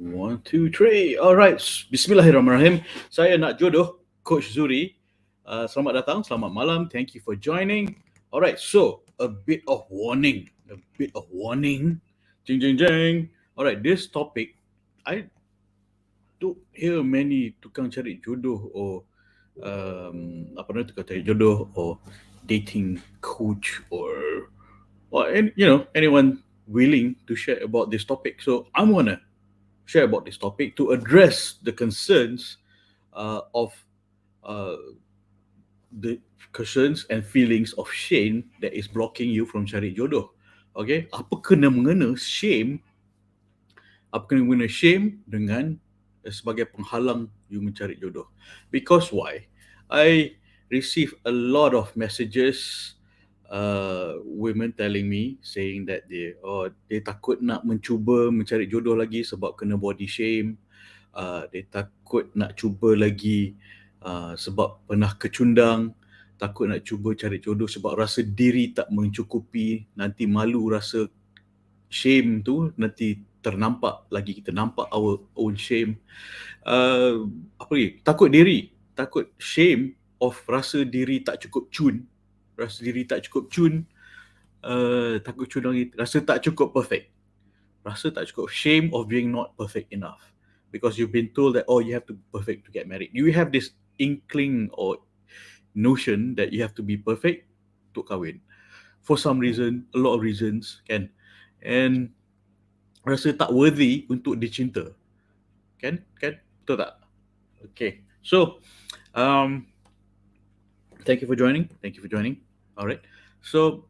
One, two, three. Alright, Bismillahirrahmanirrahim. Saya NakJodoh, Coach Zuhri. Selamat datang, selamat malam. Thank you for joining. Alright, so a bit of warning. A bit of warning. Jing, jing, jing. Alright, this topic, I don't hear many tukang cari jodoh or apa namanya tukang cari jodoh or dating coach or anyone willing to share about this topic. So I'm gonna share about this topic to address the concerns of uh, the concerns and feelings of shame that is blocking you from cari jodoh. Okay, apa kena mengena shame? Apa kena mengena shame dengan sebagai penghalang you mencari jodoh? Because why? I receive a lot of messages, women telling me saying that they takut nak mencuba mencari jodoh lagi sebab kena body shame. They takut nak cuba lagi sebab pernah kecundang, takut nak cuba cari jodoh sebab rasa diri tak mencukupi, nanti malu, rasa shame tu nanti ternampak lagi, kita nampak our own shame. Apa lagi? Takut shame of rasa diri tak cukup cun, takut cun lagi, rasa tak cukup perfect, shame of being not perfect enough, because you've been told that you have to be perfect to get married. You have this inkling or notion that you have to be perfect untuk kahwin for some reason, a lot of reasons kan, and rasa tak worthy untuk dicinta, kan betul tak? Okay, so thank you for joining. All right, so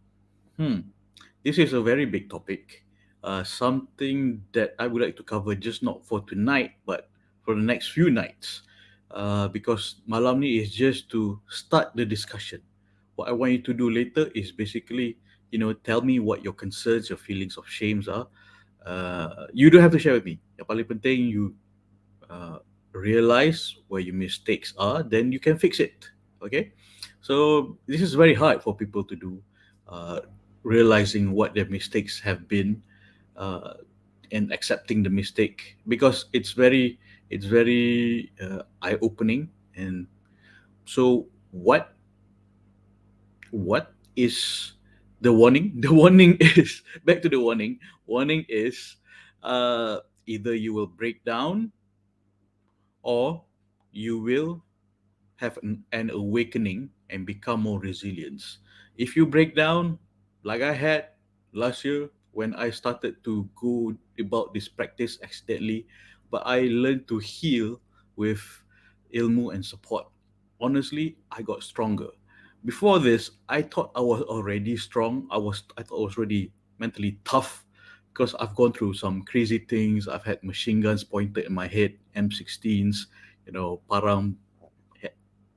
this is a very big topic, something that I would like to cover just not for tonight but for the next few nights, because malam ni is just to start the discussion. What I want you to do later is basically, tell me what your concerns, your feelings of shames are. You don't have to share with me. Yang paling penting, you realize where your mistakes are, then you can fix it. Okay, so this is very hard for people to do, realizing what their mistakes have been, and accepting the mistake, because it's very eye opening. And so what is the warning? The warning is back to the warning. Warning is either you will break down or you will have an awakening and become more resilient. If you break down, like I had last year when I started to go about this practice accidentally, but I learned to heal with ILMU and support. Honestly, I got stronger. Before this, I thought I was already strong. I thought I was already mentally tough because I've gone through some crazy things. I've had machine guns pointed in my head, M16s, parang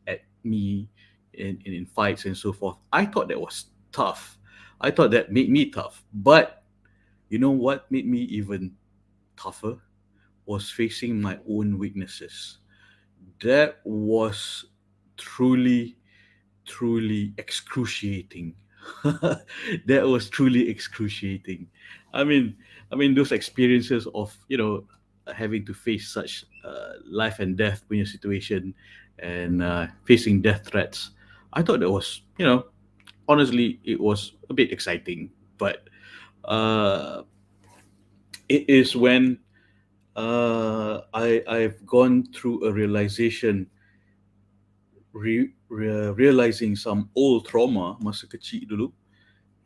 at me in fights and so forth. I thought that was tough. I thought that made me tough. But you know what made me even tougher? Was facing my own weaknesses. That was truly, truly excruciating. That was truly excruciating. I mean, those experiences of having to face such life and death punya situation, and facing death threats. I thought that was, honestly, it was a bit exciting, but uh, it is when I've gone through a realization, realizing some old trauma masa kecil dulu.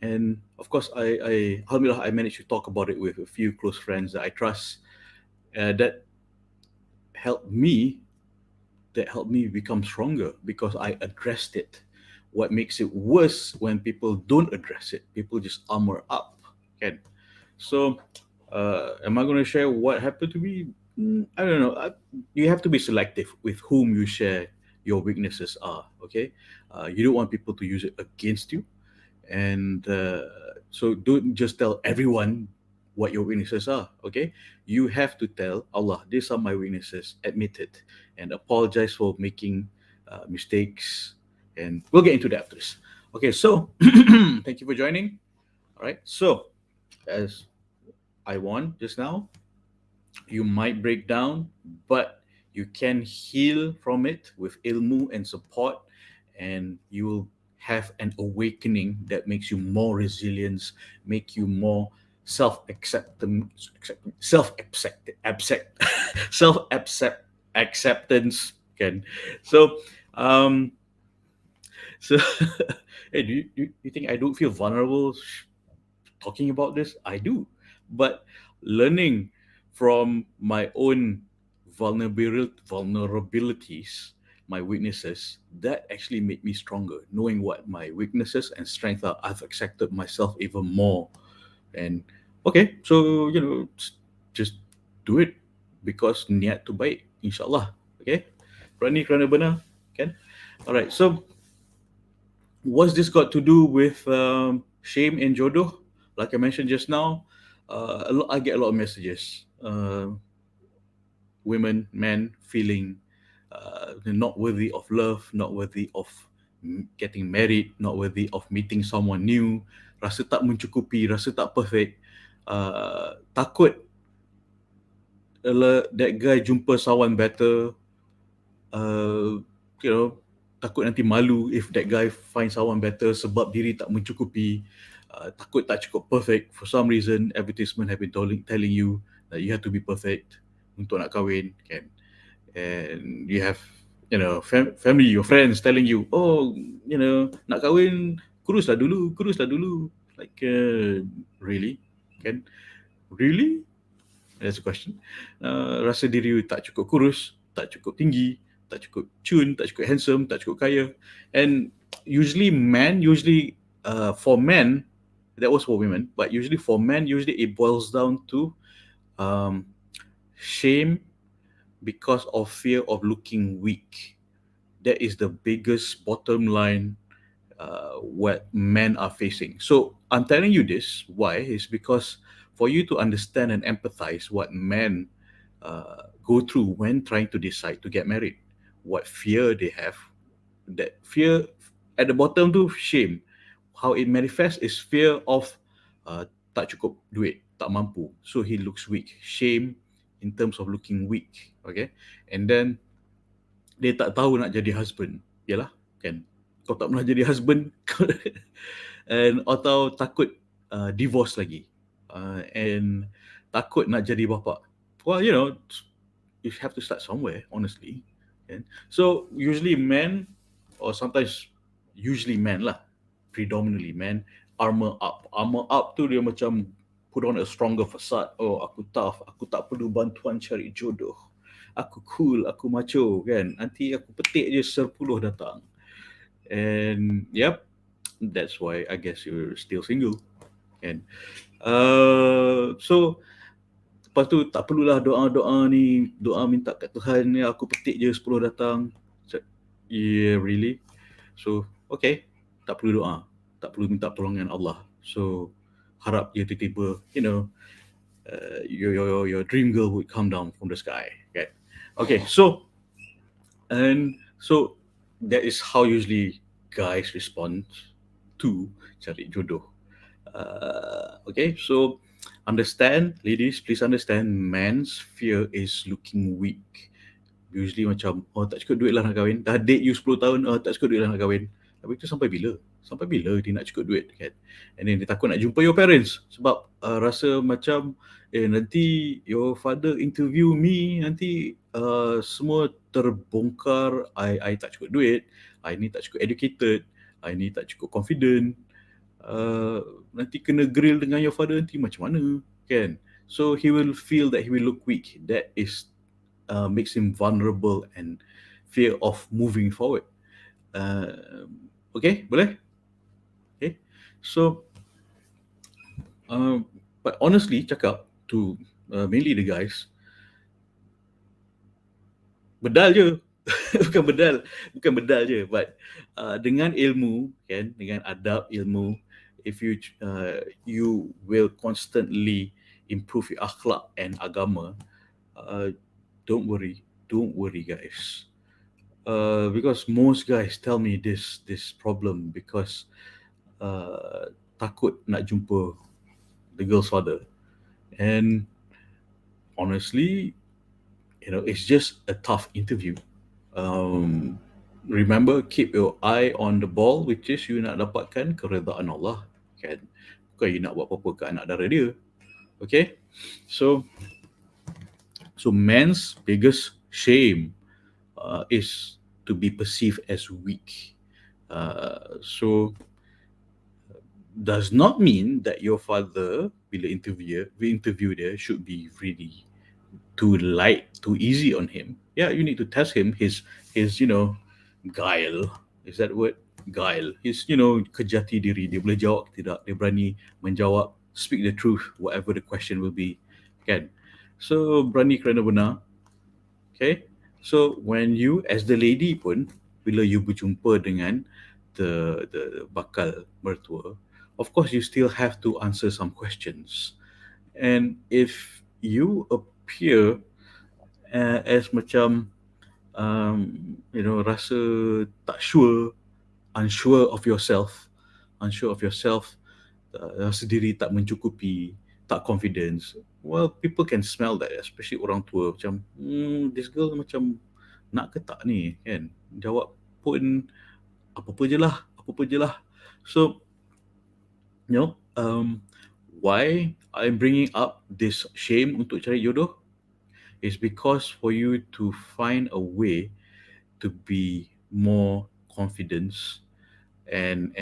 And of course, alhamdulillah, I managed to talk about it with a few close friends that I trust, that helped me become stronger because I addressed it. What makes it worse when people don't address it? People just armor up. Okay, so am I going to share what happened to me? I don't know. You have to be selective with whom you share your weaknesses are. Okay, you don't want people to use it against you, and so don't just tell everyone what your weaknesses are. Okay, you have to tell Allah, these are my weaknesses, admit it, and apologize for making mistakes. And we'll get into that after this. Okay, so thank you for joining. All right, so as I won just now, You might break down, but you can heal from it with ilmu and support, and you will have an awakening that makes you more resilient, make you more self-acceptance, self-accept, self-acceptance. Can so um so hey, do you think I don't feel vulnerable talking about this? I do. But learning from my own vulnerabilities, my weaknesses, that actually made me stronger. Knowing what my weaknesses and strengths are, I've accepted myself even more. And okay, so just do it because niat tu baik, insyaAllah. Okay, berani kerana benar, kan? Alright, so what's this got to do with shame and jodoh? Like I mentioned just now, I get a lot of messages. Women, men feeling not worthy of love, not worthy of getting married, not worthy of meeting someone new, rasa tak mencukupi, rasa tak perfect, takut that guy jumpa someone better, uh, you know, takut nanti malu if that guy find someone better sebab diri tak mencukupi, takut tak cukup perfect. For some reason, advertisement have been telling you that you have to be perfect untuk nak kahwin, kan? And you have, family, your friends telling you, oh, nak kahwin, kurus lah dulu. Like, really? Kan? Really? That's a question. Rasa diri you tak cukup kurus, tak cukup tinggi, tak cukup cun, tak cukup handsome, tak cukup kaya. And usually for men, that was for women, but usually for men, usually it boils down to um, shame because of fear of looking weak. That is the biggest bottom line what men are facing. So I'm telling you this. Why? Is because for you to understand and empathize what men go through when trying to decide to get married, what fear they have. That fear at the bottom to shame. How it manifests is fear of tak cukup duit, tak mampu. So he looks weak. Shame in terms of looking weak. Okay, and then dia tak tahu nak jadi husband. Yalah, kan? Kau tak pernah jadi husband and atau takut divorce lagi. And takut nak jadi bapa. Well, you have to start somewhere, honestly. Kan? So usually men, or sometimes usually men lah, predominantly men, armor up. Armor up tu dia macam put on a stronger facade. Oh, aku tough, aku tak perlu bantuan cari jodoh. Aku cool, aku macho, kan? Nanti aku petik je 10 datang. And yep, that's why I guess you're still single. Kan? So lepas tu tak perlulah doa-doa ni, doa minta kat Tuhan ni aku petik je 10 datang. Yeah, really? So, okay, tak perlu doa, tak perlu minta pertolongan Allah. So, harap je tiba-tiba, your dream girl would come down from the sky. Okay, okay, so that is how usually guys respond to cari jodoh. Okay, so understand, ladies, please understand, man's fear is looking weak. Usually macam, oh tak cukup duit lah nak kahwin. Dah date you 10 tahun, oh tak cukup duit lah nak kahwin. Tapi tu sampai bila? Sampai bila dia nak cukup duit, kan? And then dia takut nak jumpa your parents. Sebab rasa macam, nanti your father interview me, nanti semua terbongkar, I tak cukup duit, I ni tak cukup educated, I ni tak cukup confident. Nanti kena grill dengan your father nanti macam mana, kan? So he will feel that he will look weak. That is makes him vulnerable and fear of moving forward. Okay, boleh? Okay, so but honestly cakap to mainly the guys, bedal je. bukan bedal je, but dengan ilmu, kan, dengan adab ilmu, if you will constantly improve your akhlak and agama, don't worry guys, because most guys tell me this problem because takut nak jumpa the girl's father. And honestly, it's just a tough interview. Um, Remember, keep your eye on the ball, which is you nak dapatkan keredaan Allah, kan? Bukan you nak buat apa-apa ke anak dara dia. Okay? So, man's biggest shame is to be perceived as weak. So does not mean that your father, bila interview dia, should be really too light, too easy on him. Yeah, you need to test him. His guile. Is that word? Guile. His kejati diri. Dia boleh jawab ke tidak. Dia berani menjawab. Speak the truth, whatever the question will be. Kan? So berani kerana benar. Okay. So when you as the lady pun, bila you berjumpa dengan the bakal mertua, of course you still have to answer some questions. And if you appear as macam rasa tak sure, unsure of yourself, rasa diri tak mencukupi, tak confidence. Well, people can smell that, especially orang tua. Macam, this girl macam nak ke tak ni, kan? Jawab pun apa-apa je lah. So, why I'm bringing up this shame untuk cari jodoh is because for you to find a way to be more confidence, and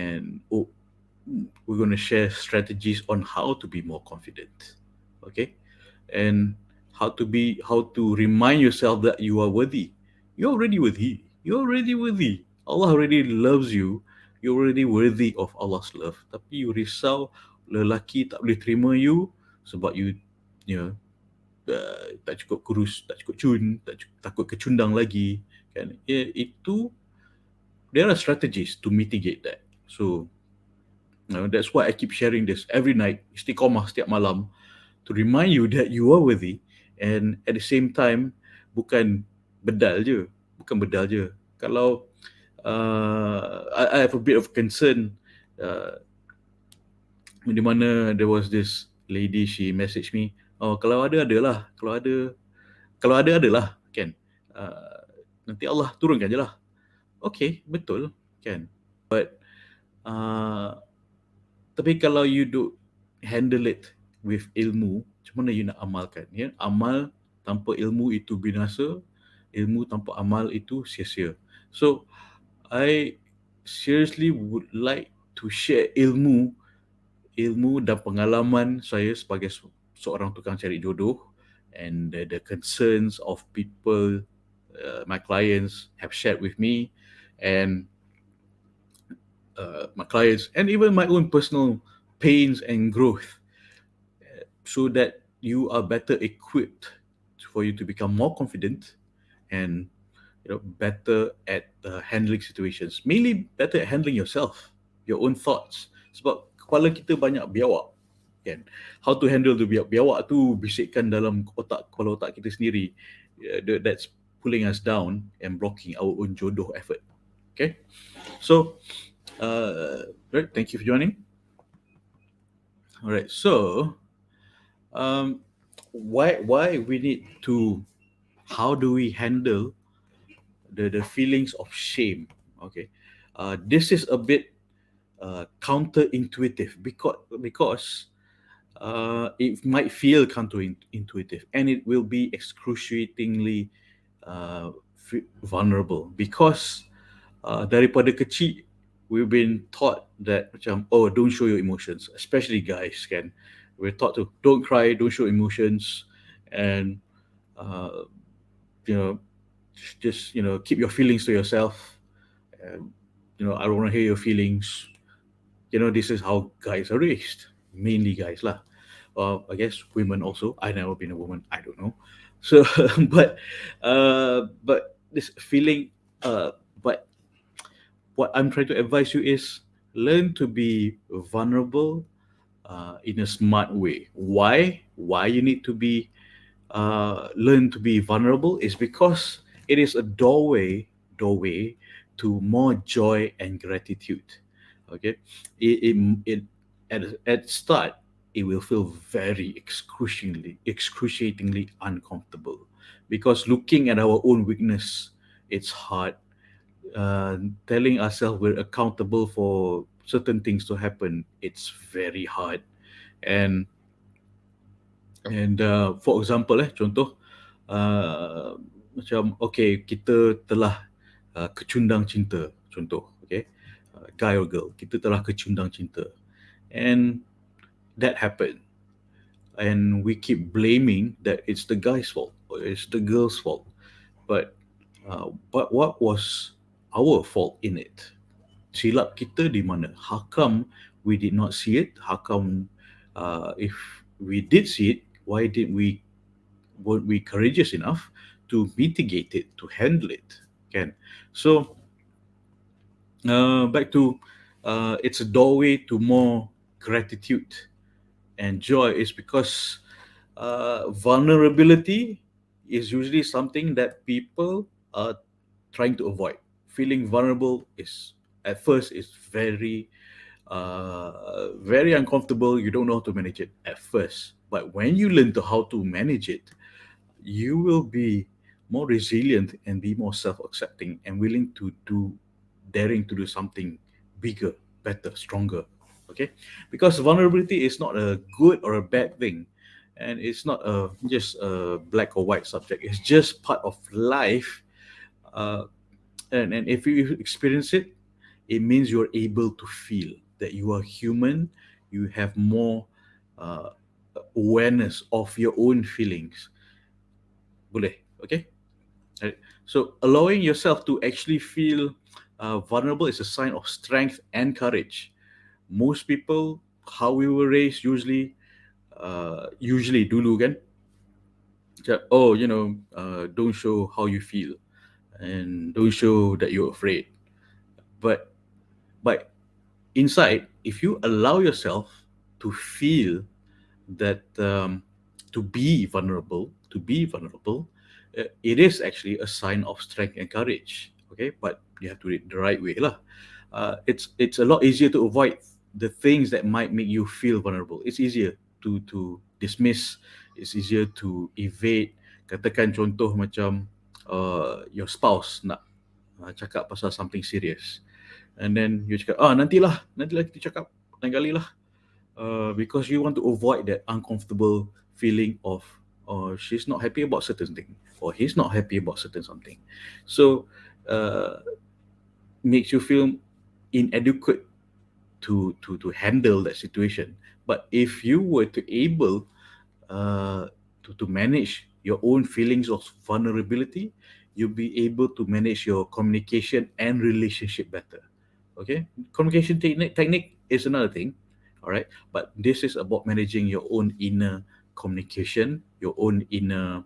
we're going to share strategies on how to be more confident. Okay. And how to remind yourself that you are worthy. You're already worthy. Allah already loves you. You're already worthy of Allah's love. Tapi you risau lelaki tak boleh terima you sebab you know tak cukup kurus, tak cukup cun, takut kecundang lagi, kan? Itu there are strategies to mitigate that. So that's why I keep sharing this every night, istiqomah setiap malam, to remind you that you are worthy, and at the same time bukan bedal je. Kalau I have a bit of concern, di mana there was this lady, she messaged me, oh kalau ada adalah, kalau ada adalah, kan, nanti Allah turunkan je lah. Okay, betul, kan, but tapi kalau you do handle it with ilmu, macam mana you nak amalkan, ya? Amal tanpa ilmu itu binasa, ilmu tanpa amal itu sia-sia. So I seriously would like to share ilmu dan pengalaman saya sebagai seorang tukang cari jodoh, and the concerns of people, my clients have shared with me, and my clients, and even my own personal pains and growth, so that you are better equipped for you to become more confident, and better at handling situations, mainly better at handling yourself, your own thoughts. Sebab kepala kita banyak biawak, kan? How to handle the biawak tu, bisikkan dalam kepala otak kita sendiri, that's pulling us down and blocking our own jodoh effort. Okay, so right, thank you for joining. All right, so why we need to, how do we handle the feelings of shame? Okay, this is a bit counterintuitive, because it might feel counterintuitive, and it will be excruciatingly vulnerable, because daripada kecil we've been taught that macam, oh, don't show your emotions, especially guys, kan. We're taught to don't cry, don't show emotions, and uh, you know just keep your feelings to yourself, and I don't want to hear your feelings. This is how guys are raised, mainly guys lah. I guess women also. I never been a woman, I don't know. So but this feeling, but what I'm trying to advise you is learn to be vulnerable in a smart way. Why you need to be learn to be vulnerable is because it is a doorway to more joy and gratitude. Okay, it at start it will feel very excruciatingly uncomfortable, because looking at our own weakness, it's hard. Telling ourselves we're accountable for certain things to happen, it's very hard. And and for example, contoh, macam okay, kita telah kecundang cinta, contoh, okay, guy or girl, kita telah kecundang cinta, and that happened, and we keep blaming that it's the guy's fault or it's the girl's fault. But what was our fault in it? Silap kita di mana? How come we did not see it? How come, if we did see it, why did we weren't we courageous enough to mitigate it, to handle it? Can so back to, it's a doorway to more gratitude and joy, is because vulnerability is usually something that people are trying to avoid. Feeling vulnerable is, at first, is very uncomfortable. You don't know how to manage it at first, but when you learn to how to manage it, you will be more resilient and be more self-accepting and willing to do, daring to do something bigger, better, stronger. Okay, because vulnerability is not a good or a bad thing, and it's not just a black or white subject. It's just part of life. uh, and if you experience it, it means you're able to feel that you are human. You have more uh, awareness of your own feelings. Boleh, okay? Right. So allowing yourself to actually feel vulnerable is a sign of strength and courage. Most people, how we were raised, usually dulu kan, oh, don't show how you feel, and don't show that you're afraid. But but inside, if you allow yourself to feel that, to be vulnerable, it is actually a sign of strength and courage. Okay, but you have to do it the right way lah. It's a lot easier to avoid the things that might make you feel vulnerable. It's easier to dismiss. It's easier to evade. Katakan contoh macam, your spouse nak cakap pasal something serious, and then you cakap, nantilah kita cakap lain kali lah, because you want to avoid that uncomfortable feeling of, she's not happy about certain thing, or he's not happy about certain something. So uh, makes you feel inadequate to handle that situation. But if you were to able to manage your own feelings of vulnerability, you'll be able to manage your communication and relationship better. Okay, communication technique is another thing. All right, but this is about managing your own inner communication, your own inner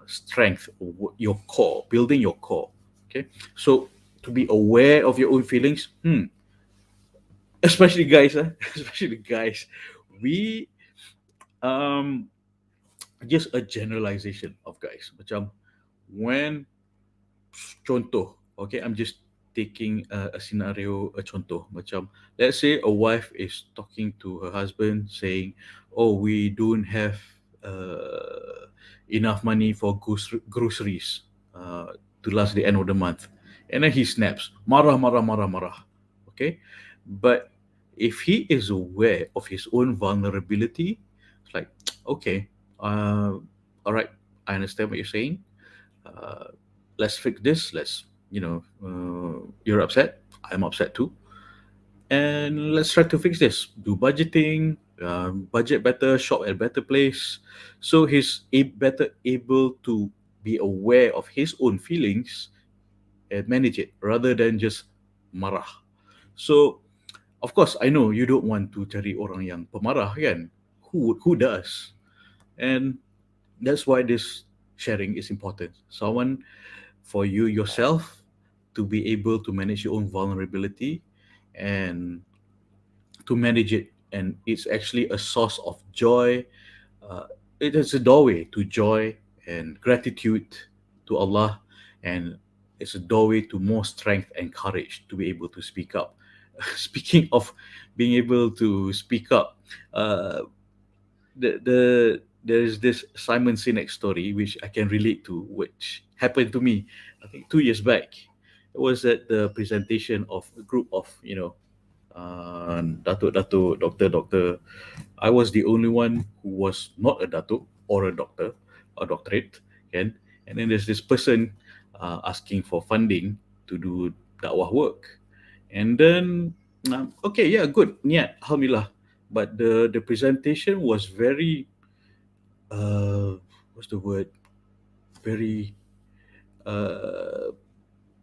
strength, your core, building your core. Okay, so to be aware of your own feelings, especially guys, especially guys, we um just a generalization of guys. Macam when, contoh, okay, I'm just taking a scenario, a contoh. Macam, let's say a wife is talking to her husband saying, oh, we don't have enough money for groceries to last the end of the month. And then he snaps, marah, marah, marah, marah. Okay. But if he is aware of his own vulnerability, it's like, okay, all right, I understand what you're saying. Uh, let's fix this. You're upset. I'm upset too. And let's try to fix this. Do budgeting, budget better, shop at a better place. So he's better able to be aware of his own feelings and manage it rather than just marah. So, of course, I know you don't want to cari orang yang pemarah kan. Who does? And that's why this sharing is important. Someone, for you yourself, to be able to manage your own vulnerability and to manage it. And it's actually a source of joy. uh, it is a doorway to joy and gratitude to Allah, and it's a doorway to more strength and courage to be able to speak up speaking of being able to speak up, uh, there is this Simon Sinek story which I can relate to, which happened to me, I think 2 years back. It was at the presentation of a group of, datuk, doctor. I was the only one who was not a datuk or a doctor or doctorate, and then there's this person asking for funding to do dakwah work, and then okay, yeah, good, yeah, alhamdulillah. But the presentation was very uh, what's the word? Very uh,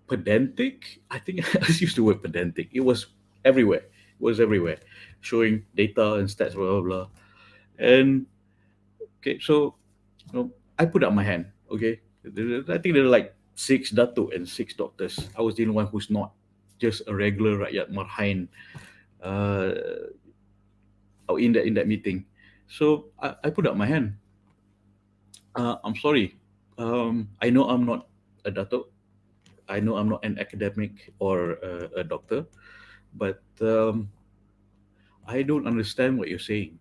pedantic. I think let's use the word pedantic. It was everywhere. It was everywhere, showing data and stats, blah blah blah. And okay, so I put up my hand. Okay, I think there are like six datuk and six doctors. I was the only one who's not just a regular rakyat marhain uh, in that meeting. So I put up my hand. I'm sorry. I know I'm not a datuk. I know I'm not an academic or a doctor, but I don't understand what you're saying.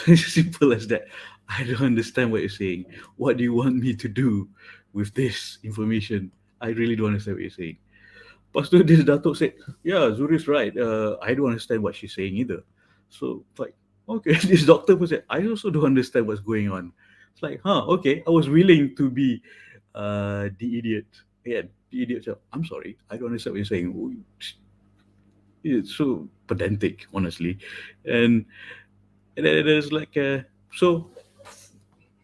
It's simple as that. I don't understand what you're saying. What do you want me to do with this information? I really don't understand what you're saying. Lepas tu this Datuk said, yeah, Zuri's right. I don't understand what she's saying either. So it's like, okay, this doctor pun said, I also don't understand what's going on. It's like, okay. I was willing to be the idiot. Yeah, the idiot said, I'm sorry, I don't understand what you're saying. It's so pedantic, honestly. And, and then there's like, so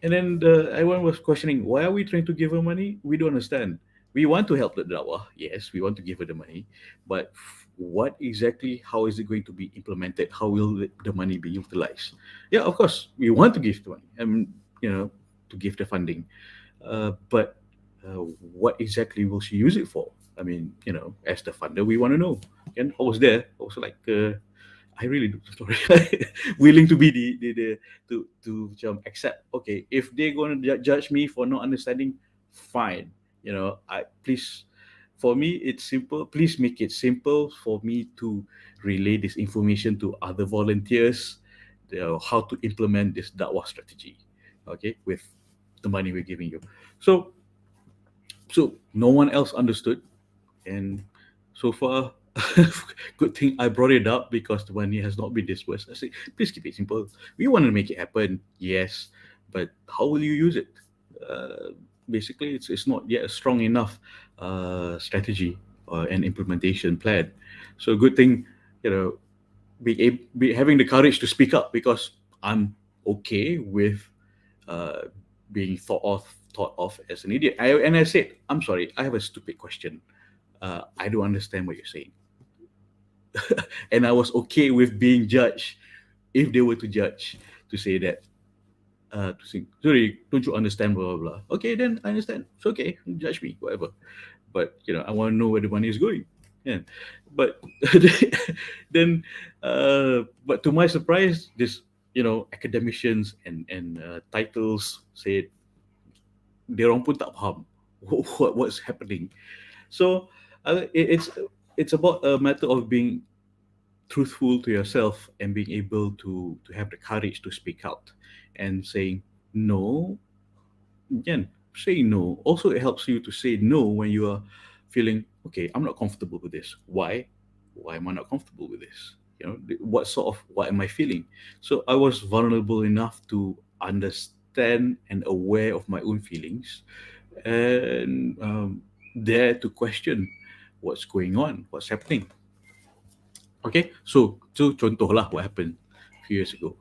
and then everyone was questioning, why are we trying to give her money? We don't understand. We want to help the dawah. Yes, we want to give her the money. But what exactly, how is it going to be implemented? How will the money be utilized? Yeah, of course, we want to give the money and, to give the funding. But what exactly will she use it for? I mean, as the funder, we want to know. And I was there. I was like, I really do. Sorry, willing to be the to accept. Okay, if they're going to judge me for not understanding, fine. I please. For me, it's simple. Please make it simple for me to relay this information to other volunteers, how to implement this dakwah strategy. Okay, with the money we're giving you. So no one else understood, and so far, good thing I brought it up because the money has not been dispersed. I say, please keep it simple. We want to make it happen, yes, but how will you use it? Basically, it's not yet a strong enough strategy and implementation plan. So good thing, having the courage to speak up, because I'm okay with uh, being thought of as an idiot. And I said, I'm sorry, I have a stupid question. I don't understand what you're saying. And I was okay with being judged if they were to judge, to say that, to say, sorry, don't you understand, blah, blah, blah. Okay, then I understand. It's okay, judge me, whatever. But, I want to know where the money is going. Yeah. But then, but to my surprise, this, academicians and titles said, dia orang pun tak faham what's happening. So it's about a matter of being truthful to yourself and being able to have the courage to speak out and saying no. Again, saying no also, it helps you to say no when you are feeling, okay, I'm not comfortable with this. Why am I not comfortable with this? What am I feeling? So I was vulnerable enough to understand and aware of my own feelings, and dare to question what's going on, what's happening. Okay, so contoh lah what happened a few years ago.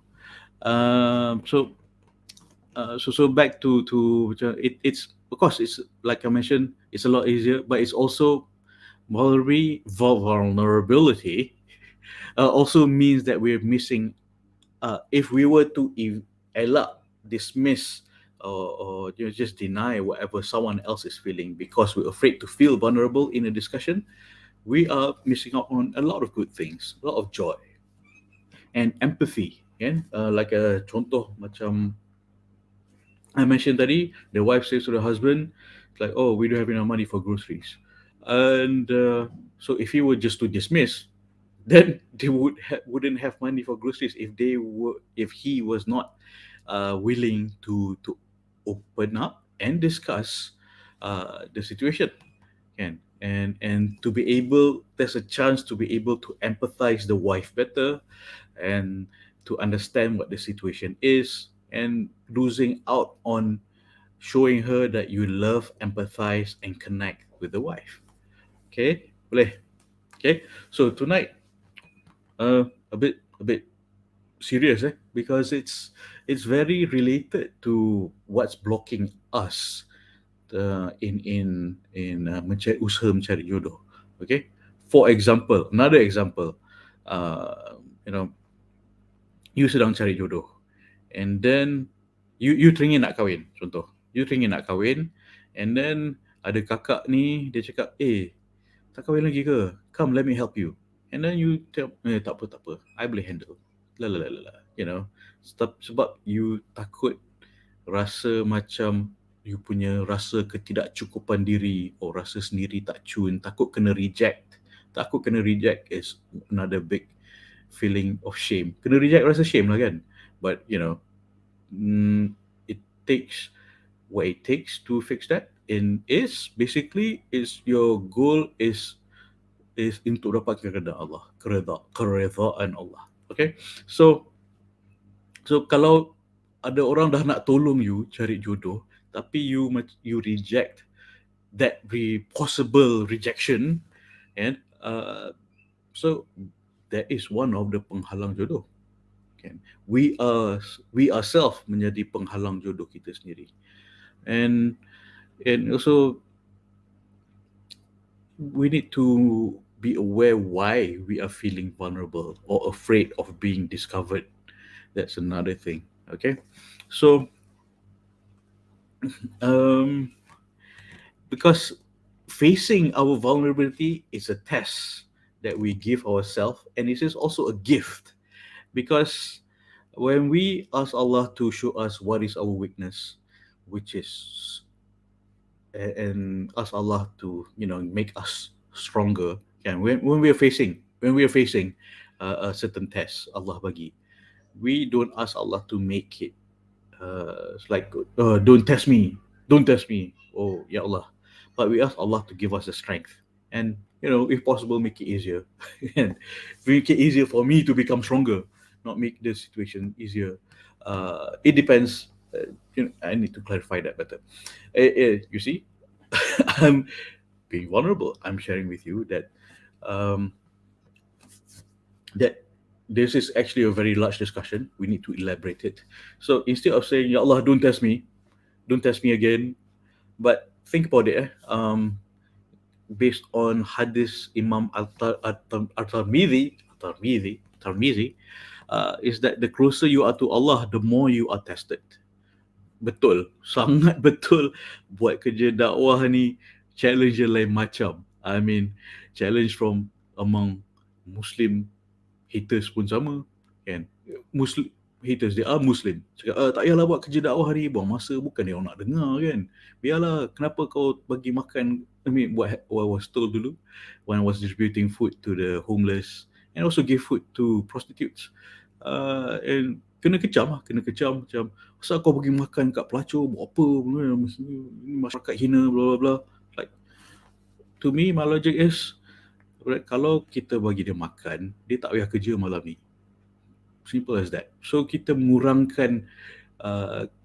So back to it's, of course, it's like I mentioned, it's a lot easier, but it's also vulnerability. Also means that we're missing. If we were to elak, dismiss, or just deny whatever someone else is feeling because we're afraid to feel vulnerable in a discussion, we are missing out on a lot of good things, a lot of joy and empathy. Like a contoh macam I mentioned tadi, the wife says to the husband, it's like, oh, we don't have enough money for groceries. And so if he were just to dismiss, then they wouldn't have money for groceries if he was not willing to open up and discuss the situation. And to be able, there's a chance to be able to empathize the wife better, and to understand what the situation is, and losing out on showing her that you love, empathize, and connect with the wife. Okay, boleh. Okay, so tonight, a bit serious, because it's very related to what's blocking us in usaha mencari jodoh. Okay, for example, another example, uh, you know, you sedang cari jodoh, and then you teringin nak kahwin, contoh, you teringin nak kahwin, and then ada kakak ni dia cakap, tak kahwin lagi ke? Come, let me help you. And then you tell, tak apa, I boleh handle. La. Sebab you takut, rasa macam you punya rasa ketidakcukupan diri, or rasa sendiri tak cun, takut kena reject. Takut kena reject is another big feeling of shame. Kena reject rasa shame lah kan. But it takes what it takes to fix that. And is basically is your goal is untuk dapat keredaan Allah, keredaan Allah. Okay, so kalau ada orang dah nak tolong you cari jodoh, tapi you reject that possible rejection, and so that is one of the penghalang jodoh. Kan, we ourselves menjadi penghalang jodoh kita sendiri. And also we need to be aware why we are feeling vulnerable or afraid of being discovered. That's another thing. Okay, so um, because facing our vulnerability is a test that we give ourselves, and it is also a gift, because when we ask Allah to show us what is our weakness, which is and ask Allah to make us stronger. And when we are facing a certain test Allah bagi, we don't ask Allah to make it it's like, don't test me, oh ya Allah. But we ask Allah to give us the strength, and if possible, make it easier. And make it easier for me to become stronger, not make the situation easier. It depends. I need to clarify that better. You see, I'm being vulnerable. I'm sharing with you that um, that this is actually a very large discussion. We need to elaborate it. So instead of saying, "Ya Allah, don't test me again," but think about it. Based on hadis Imam Al-Tirmidhi, is that the closer you are to Allah, the more you are tested. Betul, sangat betul. Buat kerja dakwah ni challenge dia lain macam. I mean, challenge from among Muslim haters pun sama, kan. Muslim haters, dia are Muslim, cakap, tak payahlah buat kerja dakwah ni, buang masa, bukan dia orang nak dengar kan. Biarlah, kenapa kau bagi makan, I mean, what I was told dulu when I was distributing food to the homeless, and also give food to prostitutes, and kena kecam macam, asal kau bagi makan kat pelacur, buat apa, masyarakat hina, bla bla bla. Like, to me, my logic is, kalau kita bagi dia makan, dia tak payah kerja malam ni. Simple as that. So kita mengurangkan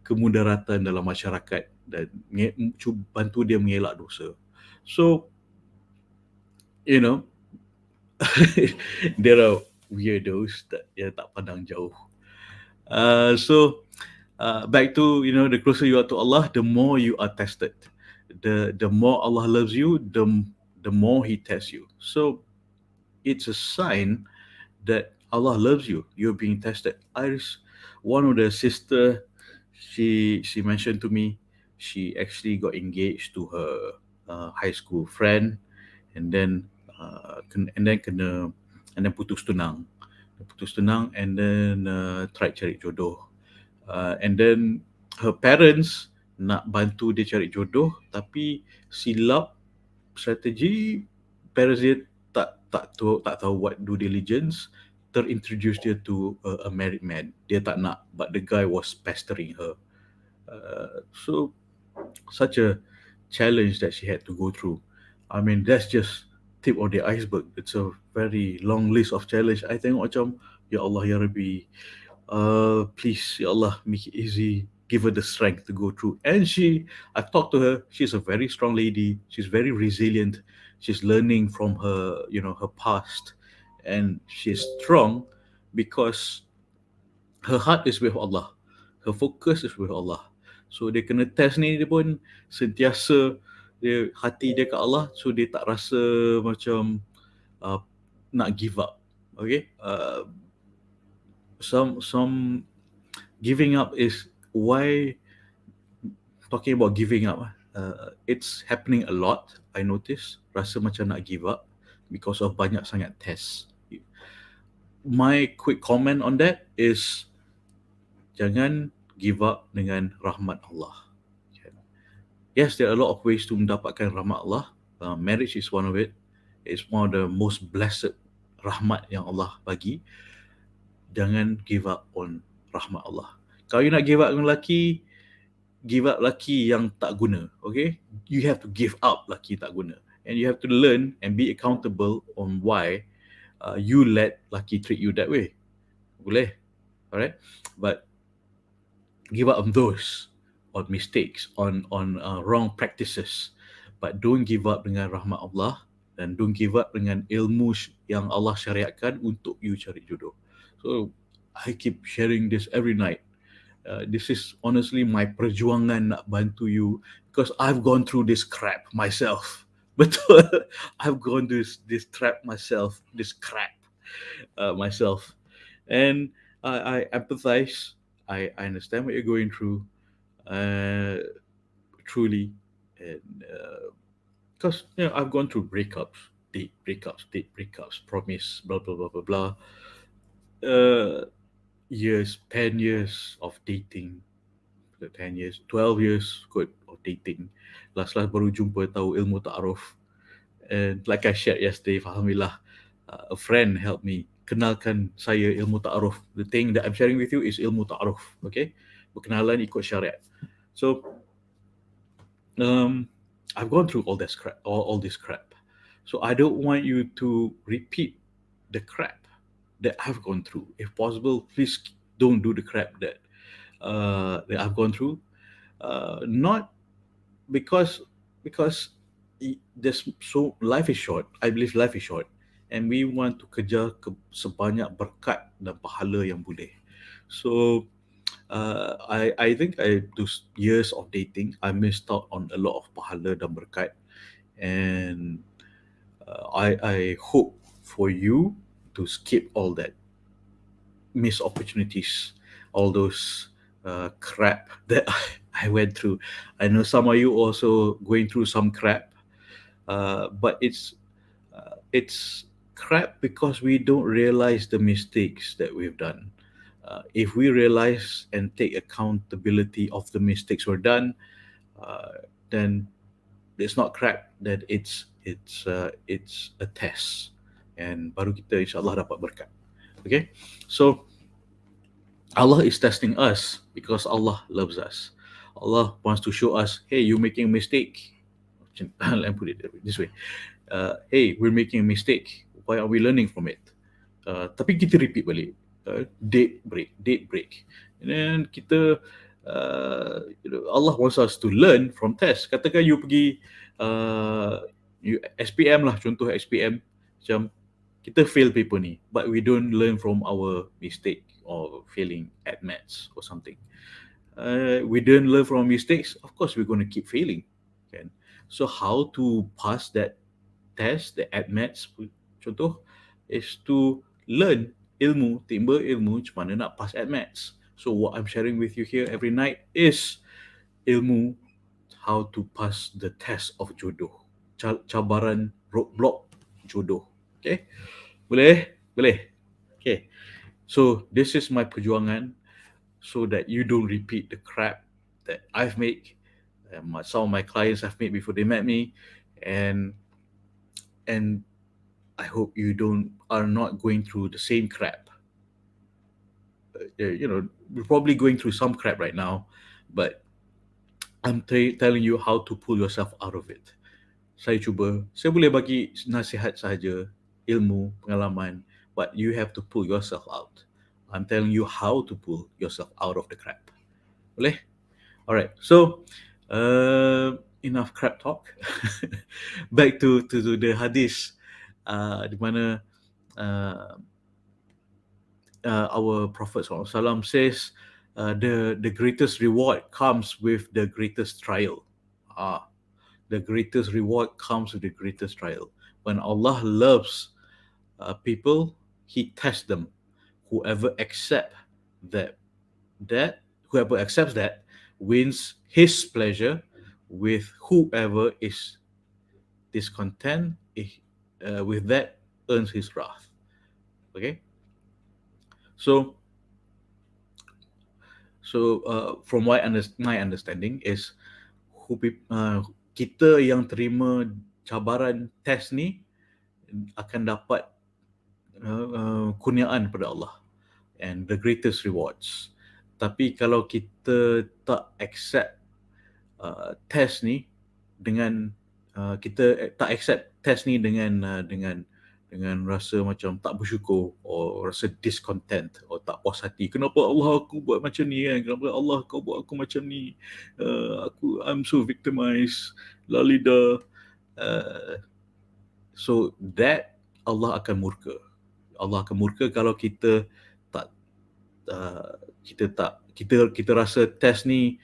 kemudaratan dalam masyarakat, dan bantu dia mengelak dosa. So there are weirdos yang tak pandang jauh. So back to, the closer you are to Allah, the more you are tested. The more Allah loves you, the more He tests you. So it's a sign that Allah loves you. You're being tested. One of the sister, she mentioned to me, she actually got engaged to her high school friend, and then putus tunang, and then tried cari jodoh, and then her parents nak bantu dia cari jodoh, tapi silap strategi, parents dia tak tahu what due diligence, terintroduce dia to a married man. Dia tak nak, but the guy was pestering her. So such a challenge that she had to go through. I mean, that's just tip of the iceberg. It's a very long list of challenge. I tengok macam, Ya Allah, Ya Rabbi, please, Ya Allah, make it easy. Give her the strength to go through. And I talked to her. She's a very strong lady. She's very resilient. She's learning from her, her past, and she's strong because her heart is with Allah. Her focus is with Allah. So dia kena test ni, dia pun sentiasa dia hati dia kat Allah, so dia tak rasa macam uh, nak give up. Okay, some giving up is why, talking about giving up, it's happening a lot. I notice rasa macam nak give up because of banyak sangat test. My quick comment on that is, jangan give up dengan rahmat Allah. Yes, there are a lot of ways to mendapatkan rahmat Allah. Marriage is one of it. It's one of the most blessed rahmat yang Allah bagi. Jangan give up on rahmat Allah. Kalau you nak give up dengan lelaki, give up lelaki yang tak guna. Okay? You have to give up lelaki tak guna. And you have to learn and be accountable on why you let lelaki treat you that way. Boleh? Alright? But give up on those, on mistakes, on wrong practices, but don't give up dengan rahmat Allah, dan don't give up dengan ilmu yang Allah syariatkan untuk you cari jodoh. So I keep sharing this every night. This is honestly my perjuangan nak bantu you, because I've gone through this crap myself. Betul, I've gone through this trap myself, this crap myself, and I empathize. I understand what you're going through, truly, and because I've gone through breakups, date breakups, promise, blah blah blah blah blah. Years, 10 years of dating, 10 years, 12 years good of dating. Last baru jumpa tahu ilmu ta'aruf. And like I shared yesterday, alhamdulillah, a friend helped me kenalkan saya ilmu ta'aruf. The thing that I'm sharing with you is ilmu ta'aruf, okay? Berkenalan ikut syariat. So I've gone through all this crap, all this crap. So I don't want you to repeat the crap that I've gone through. If possible, please don't do the crap that I've gone through. Not because there's so life is short. I believe life is short, and we want to kejar sebanyak berkat dan pahala yang boleh. So I think those years of dating, I missed out on a lot of pahala dan berkat, and I hope for you to skip all that missed opportunities, all those crap that I went through. I know some of you also going through some crap, but it's crap because we don't realize the mistakes that we've done. If we realize and take accountability of the mistakes we're done, then it's not crap. That it's a test, and baru kita insyaAllah dapat berkat. Okay, so Allah is testing us because Allah loves us. Allah wants to show us, hey, you're making a mistake. Let me put it this way. Hey, we're making a mistake. Why are we learning from it? Tapi kita repeat balik. Date break. And then kita, Allah wants us to learn from test. Katakan you pergi, you SPM lah, contoh SPM. Macam, kita fail paper ni, but we don't learn from our mistake or failing at maths or something. We don't learn from mistakes, of course we're going to keep failing. Okay? So how to pass that test, the at maths contoh, is to learn ilmu, timba ilmu macam mana nak pass at maths. So what I'm sharing with you here every night is ilmu how to pass the test of jodoh, cabaran roadblock jodoh. Okay, boleh? Okay, so this is my perjuangan, so that you don't repeat the crap that I've made, some of my clients have made before they met me, and I hope you don't are not going through the same crap. We're probably going through some crap right now, but I'm telling you how to pull yourself out of it. Saya boleh bagi nasihat sahaja, ilmu, pengalaman, but you have to pull yourself out. I'm telling you how to pull yourself out of the crap. Boleh? Alright, so enough crap talk. Back to the hadis, di mana uh, our Prophet SAW says the greatest reward comes with the greatest trial. Ah, the greatest reward comes with the greatest trial. When Allah loves people, He tests them. Whoever accept that that whoever accepts that wins His pleasure. With whoever is discontent, with that earns His wrath. Okay, so from my understanding is kita yang terima cabaran test ni akan dapat kurniaan pada Allah and the greatest rewards. Tapi kalau kita tak accept test ni dengan kita tak accept test ni dengan rasa macam tak bersyukur or rasa discontent or tak puas hati. Kenapa Allah aku buat macam ni kan? Kenapa Allah kau buat aku macam ni? I'm so victimized. Lalida. Uh, so that Allah akan murka. Allah akan murka kalau tak kita rasa test ni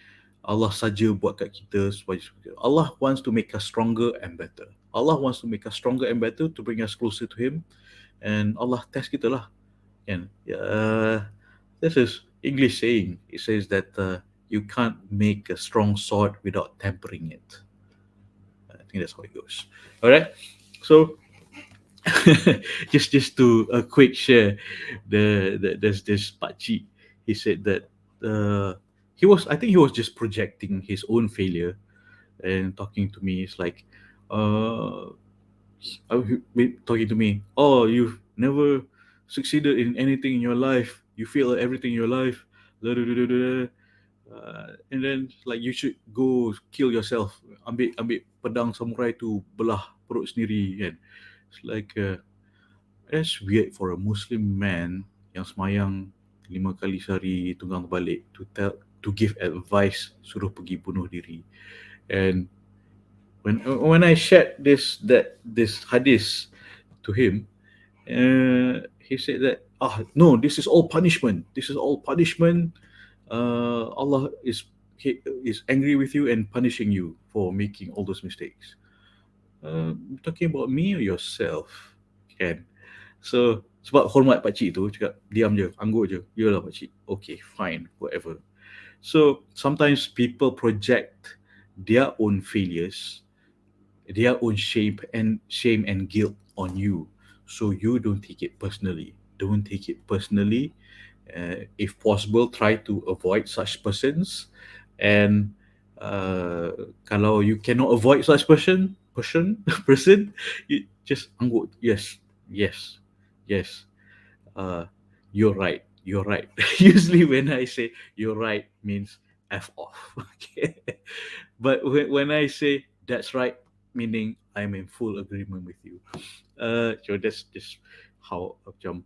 Allah saja buat kat kita supaya Allah wants to make us stronger and better. Allah wants to make us stronger and better to bring us closer to Him, and Allah test kita lah. Kan? This is English saying. It says that you can't make a strong sword without tempering it. I think that's how it goes. All right. So just to a quick share, there's this pakcik. He said that I think he was just projecting his own failure and talking to me. It's like, uh, talking to me. Oh, you've never succeeded in anything in your life. You fail at everything in your life. Da, da, da, da, da. And then like you should go kill yourself. Ambil pedang samurai tu belah perut sendiri kan. It's like that's weird for a Muslim man yang semayang 5 kali sehari tunggang balik to give advice suruh pergi bunuh diri. And when I shared this hadis to him, he said that no, this is all punishment. This is all punishment. Allah is angry with you and punishing you for making all those mistakes. Talking about me or yourself, kan? So sebab hormat pakcik tu cakap diam je, anggur je. Yalah pakcik. Okay, fine, whatever. So sometimes people project their own failures, their own shame and guilt on you. So you don't take it personally. Don't take it personally. If possible, try to avoid such persons. And kalau you cannot avoid such person, you just anggut. Yes. You're right. Usually when I say you're right means F off. Okay. But when I say that's right, meaning I'm in full agreement with you. So that's just how macam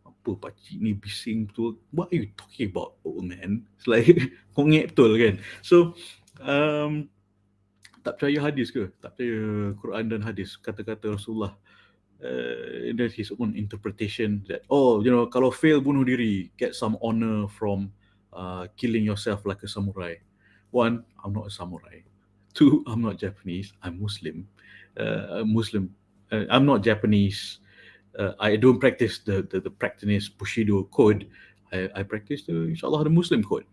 apa pakcik ni bising betul. What are you talking about, old man? It's like kongek betul kan. So tak percaya hadis ke? Tak percaya Quran dan hadis, kata-kata Rasulullah. There's his own interpretation that kalau fail bunuh diri, get some honor from killing yourself like a samurai. One, I'm not a samurai. Two, I'm not Japanese. I'm Muslim. I'm not Japanese. I don't practice the practice Bushido code. I practice inshallah the Muslim code.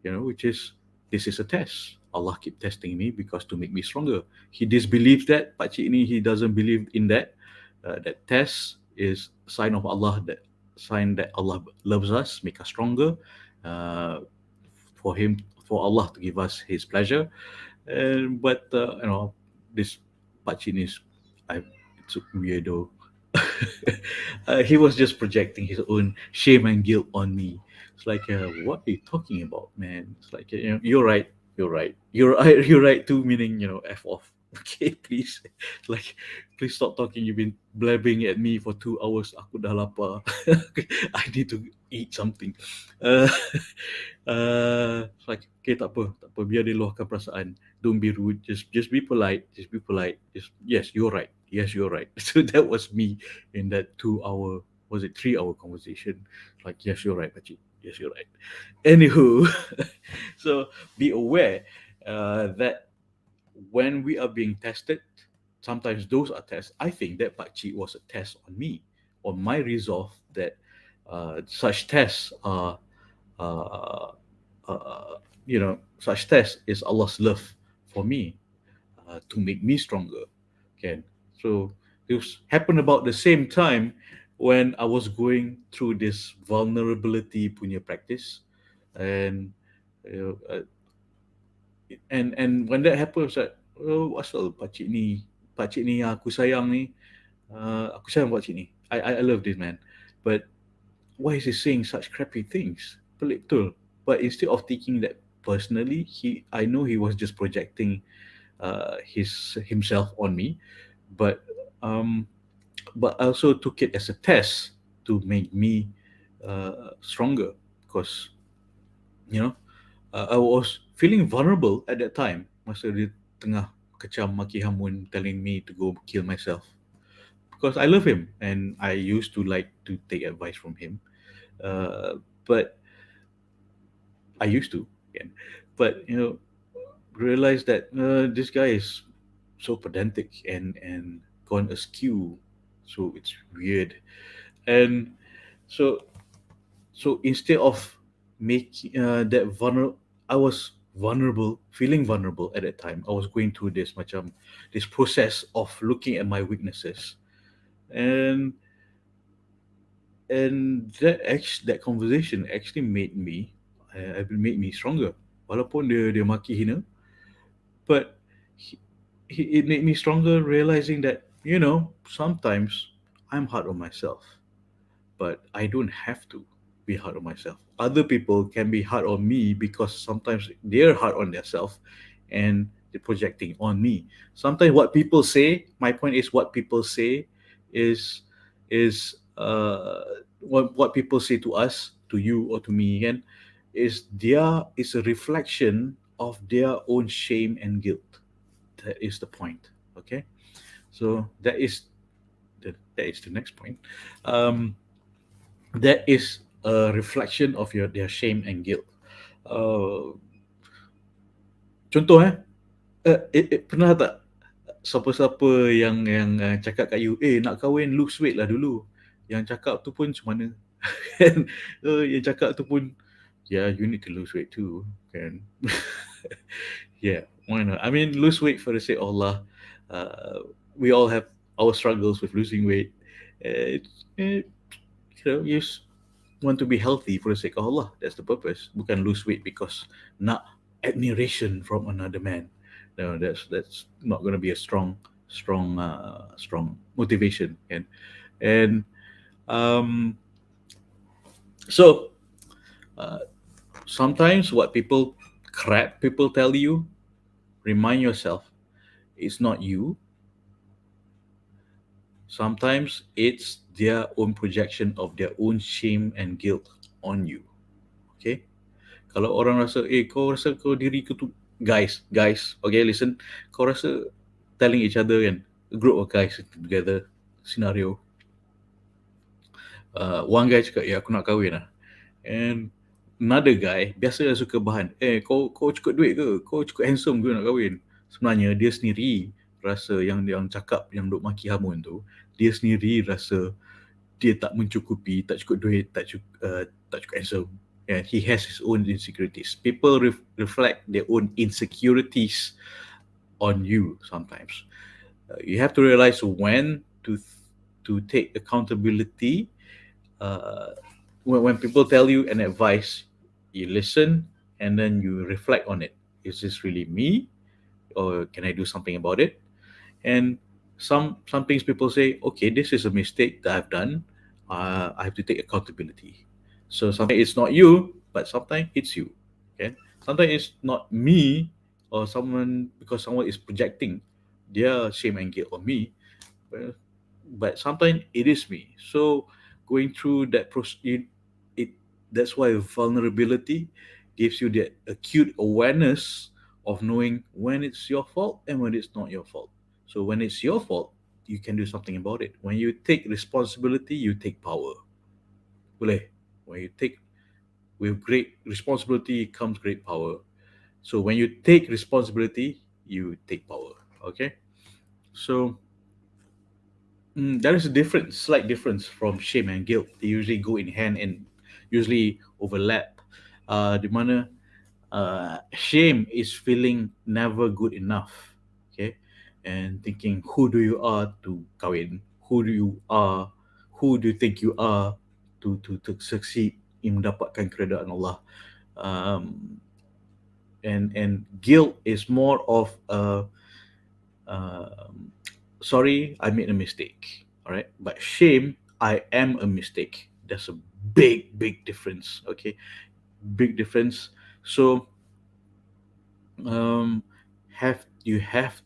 Which is, this is a test. Allah keep testing me because to make me stronger. He disbelieves that. Pakcik ni, he doesn't believe in that. That test is sign of Allah, that Allah loves us, make us stronger, for Allah to give us His pleasure. But this pakcik is, it's a weirdo. He was just projecting his own shame and guilt on me. It's like, what are you talking about, man? It's like, you're right, you're right, you're right, you're right too. Meaning, f off. Okay, please, like, please stop talking. You've been blabbing at me for 2 hours. Aku dah lapar. I need to eat something. Uh, it's like, okay, tak apa, biar dia luahkan perasaan. Don't be rude. Just be polite. Just be polite. Just, yes, you're right. Yes, you're right. So that was me in that 2 hour, was it 3 hour conversation? Like, yes, you're right, Pachi. Yes, you're right. Anywho, so be aware that when we are being tested, sometimes those are tests. I think that Pakcik was a test on me, on my resolve that such tests are, uh, such tests is Allah's love for me, to make me stronger. Can so this happened about the same time when I was going through this vulnerability punya practice, and you know, uh, and when that happens, like, oh, asal pakcik ni yang aku sayang ni, aku sayang pakcik ni. I love this man, but why is he saying such crappy things? Pelik betul. But instead of taking that personally, I know he was just projecting himself on me, but um, I also took it as a test to make me stronger, because you know I was feeling vulnerable at that time. Masa dia tengah kecam maki hamun, telling me to go kill myself, because I love him and I used to like to take advice from him. But I used to, again. But realize that this guy is so pedantic and gone askew, so it's weird. And so instead of making that vulnerable, I was vulnerable, feeling vulnerable at that time. I was going through this process of looking at my weaknesses, and that conversation actually made me stronger. Walaupun dia maki hina, but it made me stronger, realizing that sometimes I'm hard on myself, but I don't have to be hard on myself. Other people can be hard on me because sometimes they're hard on themselves and they're projecting on me. Sometimes what people say, my point is, what people say is what people say to us, to you or to me again, is a reflection of their own shame and guilt. That is the point. Okay, so that is the next point. Um, that is a reflection of their shame and guilt. Uh, Contoh, pernah tak siapa-siapa yang cakap kat you, nak kahwin lose weight lah dulu. Yang cakap tu pun macam mana? Kan? Yang cakap tu pun, yeah, you need to lose weight too, kan? Yeah, why not? I mean, lose weight for the sake of Allah. We all have our struggles with losing weight. You want to be healthy for the sake of Allah. That's the purpose. Bukan lose weight because nak admiration from another man. No, that's not going to be a strong motivation. And um, so uh, sometimes what people tell you, remind yourself, it's not you. Sometimes it's their own projection of their own shame and guilt on you. Okay? Kalau orang rasa, kau rasa kau diri kau tu, guys, okay, listen. Kau rasa telling each other kan, a group of guys together, scenario. One guy cakap, aku nak kahwin lah. And another guy, biasa dia suka bahan, kau cukup duit ke? Kau cukup handsome ke nak kahwin? Sebenarnya dia sendiri rasa yang cakap, yang duk maki hamun tu, dia sendiri rasa dia tak mencukupi, tak cukup duit, tak cukup handsome. And he has his own insecurities. People reflect their own insecurities on you sometimes. You have to realize when to take accountability. When people tell you an advice, you listen and then you reflect on it. Is this really me, or can I do something about it? And Some things people say, okay, this is a mistake that I've done. I have to take accountability. So sometimes it's not you, but sometimes it's you. Okay, sometimes it's not me or someone, because someone is projecting their shame and guilt on me. Well, but sometimes it is me. So going through that process, it that's why vulnerability gives you the acute awareness of knowing when it's your fault and when it's not your fault. So when it's your fault, you can do something about it. When you take responsibility, you take power. Boleh? When you take with great responsibility comes great power. So when you take responsibility, you take power. Okay. So there is a difference, slight difference from shame and guilt. They usually go in hand and usually overlap. Di mana shame is feeling never good enough, okay, and thinking who do you are to kawin, who do you think you are to succeed in mendapatkan keredaan Allah. Um, and guilt is more of a um, sorry, I made a mistake. All right. But shame, I am a mistake. There's a big difference. Okay. Big difference. So um, have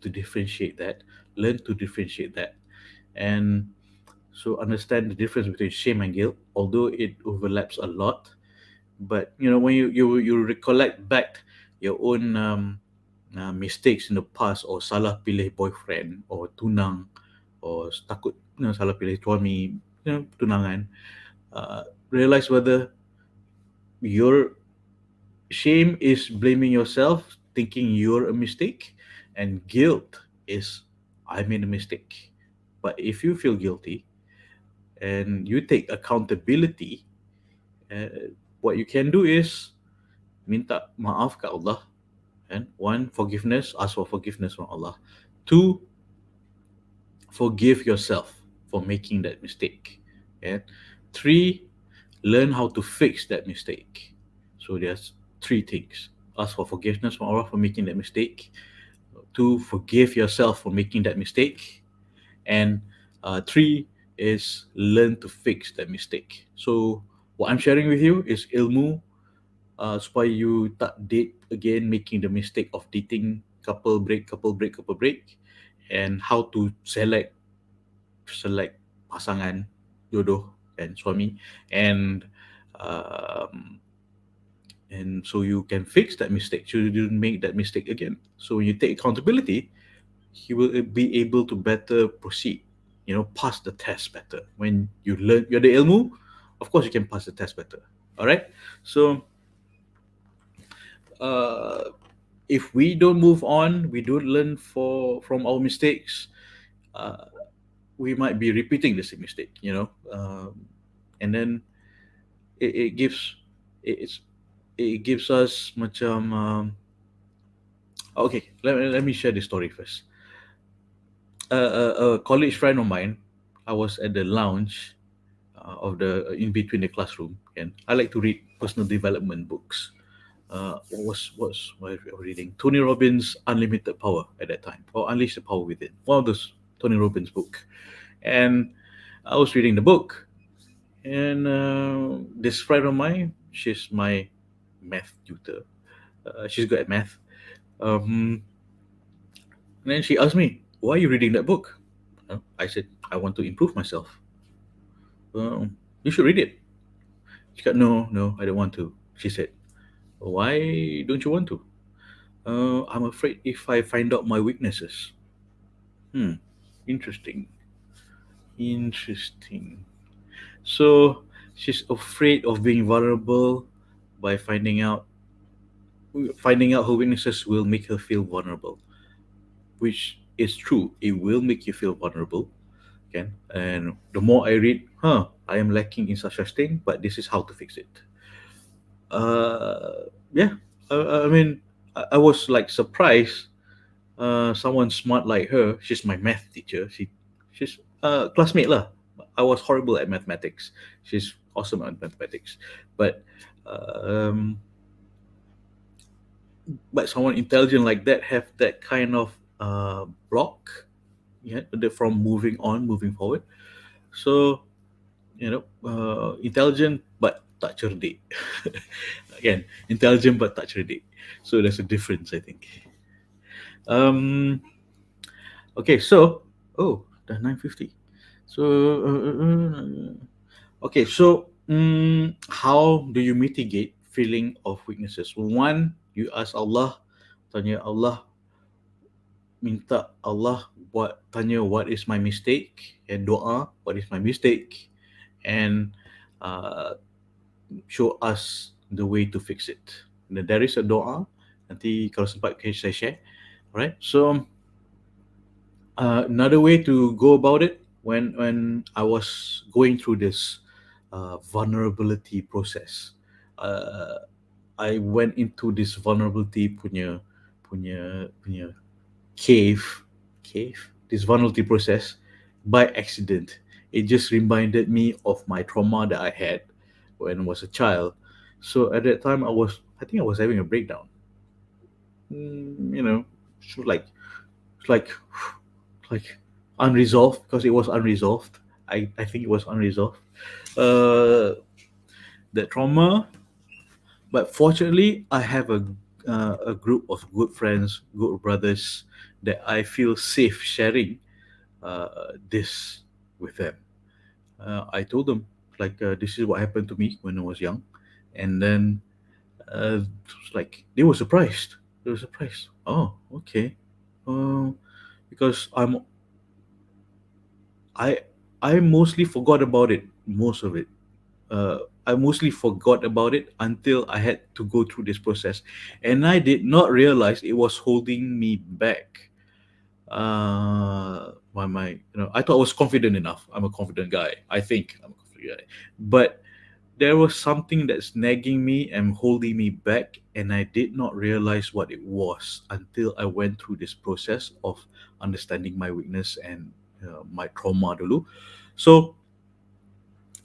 to differentiate that, learn to differentiate that. And so understand the difference between shame and guilt, although it overlaps a lot. But when you recollect back your own mistakes in the past, or salah pilih boyfriend or tunang, or takut salah pilih suami, tunangan, realize whether your shame is blaming yourself, thinking you're a mistake, and guilt is I made a mistake. But if you feel guilty and you take accountability, what you can do is minta maaf ke Allah. And one, forgiveness, ask for forgiveness from Allah. Two, forgive yourself for making that mistake. And three, learn how to fix that mistake. So there's three things. Ask for forgiveness from Allah for making that mistake. Two, forgive yourself for making that mistake. And three is learn to fix that mistake. So what I'm sharing with you is ilmu, supaya you tak date again, making the mistake of dating couple break, and how to select pasangan jodoh and suami, and um, so you can fix that mistake, so you don't make that mistake again. So when you take accountability, you will be able to better proceed, pass the test better. When you learn you're the ilmu, of course you can pass the test better. All right. So uh, if we don't move on, we don't learn from our mistakes, uh, we might be repeating the same mistake, and then it gives it's it gives us macam okay. Let me share the story first. A college friend of mine, I was at the lounge of the in between the classroom, and I like to read personal development books. What was I reading? Tony Robbins' Unlimited Power at that time, or Unleash the Power Within. One of those Tony Robbins book, and I was reading the book, and this friend of mine, she's my math tutor. She's good at math. And then she asked me, "Why are you reading that book?" I said, "I want to improve myself." You should read it. She said, "No, no, I don't want to." She said, "Why don't you want to?" I'm afraid if I find out my weaknesses. Hmm, interesting. Interesting. So she's afraid of being vulnerable by finding out her weaknesses will make her feel vulnerable, which is true. It will make you feel vulnerable. Okay? And the more I read, I am lacking in such a thing, but this is how to fix it. Yeah, I mean, I was like surprised. Someone smart like her, she's my math teacher. She's classmate lah. I was horrible at mathematics. She's awesome at mathematics, but um, someone intelligent like that have that kind of block. yeah, from moving forward. So intelligent but tak cerdik. Again, intelligent but tak cerdik. So there's a difference, I think. Um, okay, so dah 9:50. So okay, so how do you mitigate feeling of weaknesses? One, you ask Allah, tanya Allah, minta Allah buat tanya what is my mistake, and doa what is my mistake, and uh, show us the way to fix it. There is a doa. Nanti kalau sempat saya share. Alright. So another way to go about it, when I was going through this vulnerability process, uh, I went into this vulnerability punya cave, this vulnerability process by accident. It just reminded me of my trauma that I had when I was a child. So at that time, I think I was having a breakdown. So like unresolved, because it was unresolved. I think it was unresolved. Uh, that trauma. But fortunately, I have a group of good friends, good brothers, that I feel safe sharing this with them. I told them, like, this is what happened to me when I was young, and then like they were surprised. They were surprised. Oh, okay. Uh, because I I mostly forgot about it. Most of it. I mostly forgot about it until I had to go through this process, and I did not realize it was holding me back. I thought I was confident enough. I'm a confident guy. I think I'm a confident guy, but there was something that's nagging me and holding me back, and I did not realize what it was until I went through this process of understanding my weakness and my trauma dulu. So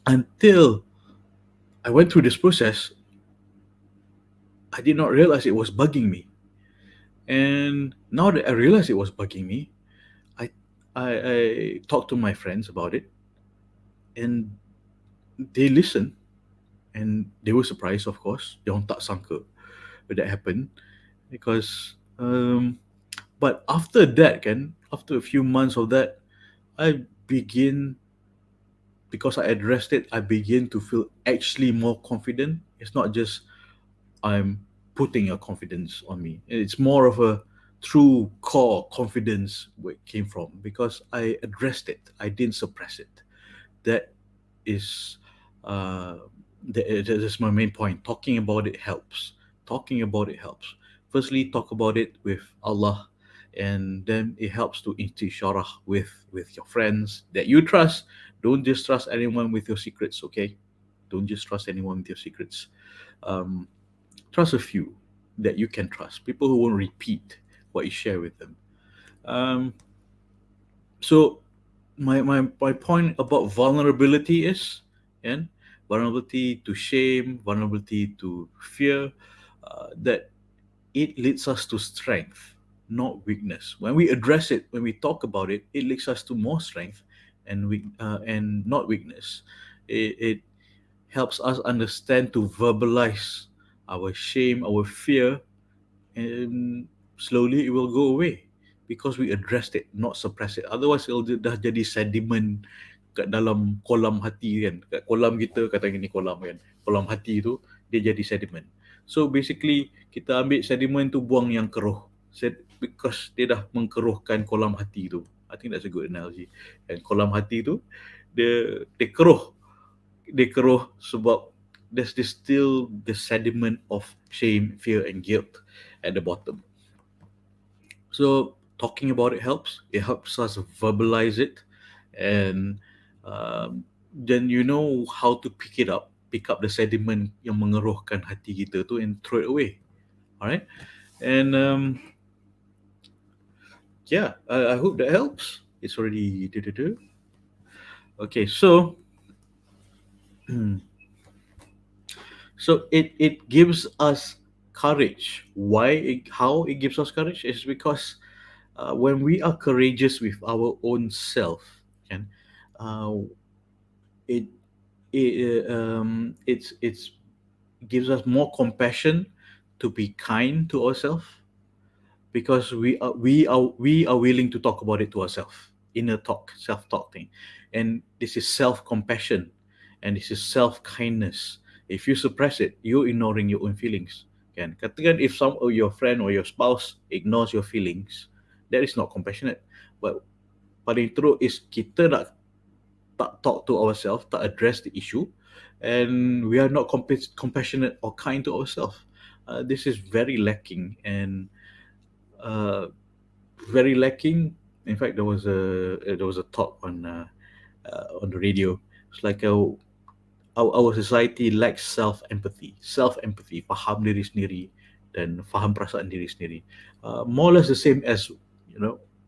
until I went through this process, I did not realize it was bugging me. And now that I realize it was bugging me, I I talked to my friends about it, and they listened, and they were surprised, of course. They orang tak sangka that happened, because but after that, after a few months of that, I begin because I addressed it, I begin to feel actually more confident. It's not just I'm putting a confidence on me. It's more of a true core confidence where it came from, because I addressed it. I didn't suppress it. That is that is my main point. Talking about it helps. Talking about it helps. Firstly, talk about it with Allah, and then it helps to istisharah with your friends that you trust. Don't just trust anyone with your secrets, okay? Don't just trust anyone with your secrets. Um, Trust a few that you can trust. People who won't repeat what you share with them. Um, so my point about vulnerability is, and vulnerability to shame, vulnerability to fear, that it leads us to strength, not weakness. When we address it, when we talk about it, it leads us to more strength and not weakness. It helps us understand to verbalize our shame, our fear, and slowly it will go away because we addressed it, not suppress it. Otherwise, it'll dah jadi sediment kat dalam kolam hati kan. Kat kolam kita, kata ini kolam kan. Kolam hati tu, dia jadi sediment. So basically, kita ambil sediment tu buang yang keruh. Because dia dah mengkeruhkan kolam hati tu. I think that's a good analogy. And kolam hati tu, dia keruh. Dia keruh sebab there's this still the sediment of shame, fear, and guilt at the bottom. So talking about it helps. It helps us verbalize it, and then you know how to pick up the sediment yang mengeruhkan hati kita tu and throw it away. Alright, and yeah, I hope that helps. It's already okay. So so it gives us courage. How it gives us courage is because when we are courageous with our own self, can uh, it it's gives us more compassion to be kind to ourselves, because we are willing to talk about it to ourselves, inner talk, self-talk thing. And this is self-compassion, and this is self-kindness. If you suppress it, you're ignoring your own feelings. Kan katakan, if some of your friend or your spouse ignores your feelings, that is not compassionate. But paling teruk is kita tak talk to ourselves, tak address the issue, and we are not compassionate or kind to ourselves. This is very lacking, and uh, very lacking. In fact, there was a talk on the radio. It's like our society lacks self empathy, faham diri sendiri dan faham perasaan diri sendiri. More or less the same as,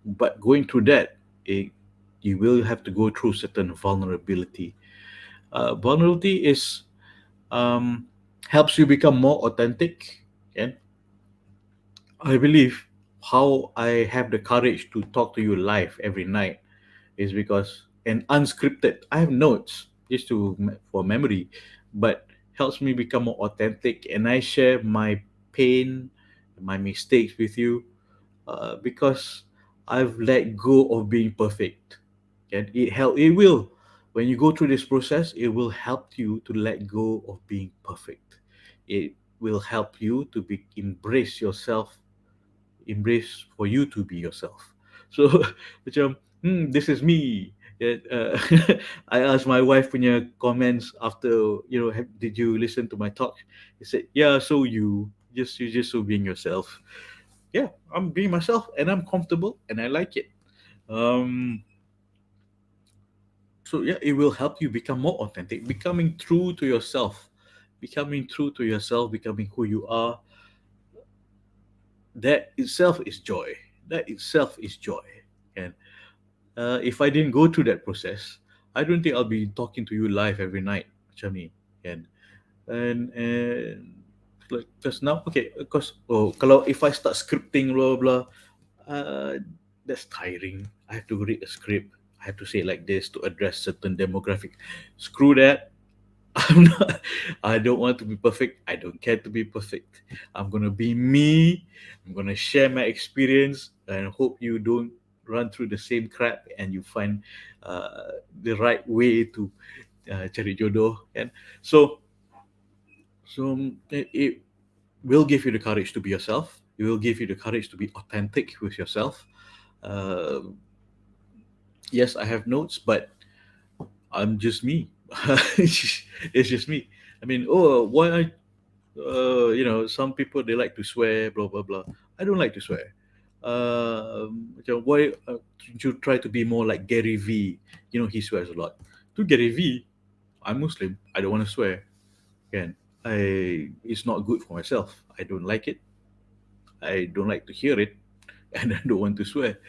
but going through that, you will have to go through certain vulnerability. Vulnerability is um, helps you become more authentic. And I believe how I have the courage to talk to you live every night is because, and unscripted. I have notes just for memory, but helps me become more authentic, and I share my pain, my mistakes with you, because I've let go of being perfect. And it will, when you go through this process, it will help you to let go of being perfect. It will help you to embrace yourself, embrace for you to be yourself. So macam, this is me. Yeah, I asked my wife punya comments after, did you listen to my talk? He said, yeah, so you just so being yourself. Yeah, I'm being myself, and I'm comfortable, and I like it. Um, so yeah, it will help you become more authentic, becoming true to yourself, becoming who you are. That itself is joy. That itself is joy. And if I didn't go through that process, I don't think I'll be talking to you live every night, macam ni. And like just now, okay, because kalau if I start scripting blah blah, uh, that's tiring. I have to read a script. I have to say it like this to address certain demographic. Screw that. I'm not. I don't want to be perfect. I don't care to be perfect. I'm gonna be me. I'm gonna share my experience, and hope you don't run through the same crap, and you find the right way to cari jodoh. And so it will give you the courage to be yourself. It will give you the courage to be authentic with yourself. Uh, yes, I have notes, but I'm just me. It's just me. I mean, why some people they like to swear, blah blah blah. I don't like to swear. Why don't you try to be more like Gary V? He swears a lot. To Gary V, I'm Muslim. I don't want to swear. Again, it's not good for myself. I don't like it. I don't like to hear it, and I don't want to swear.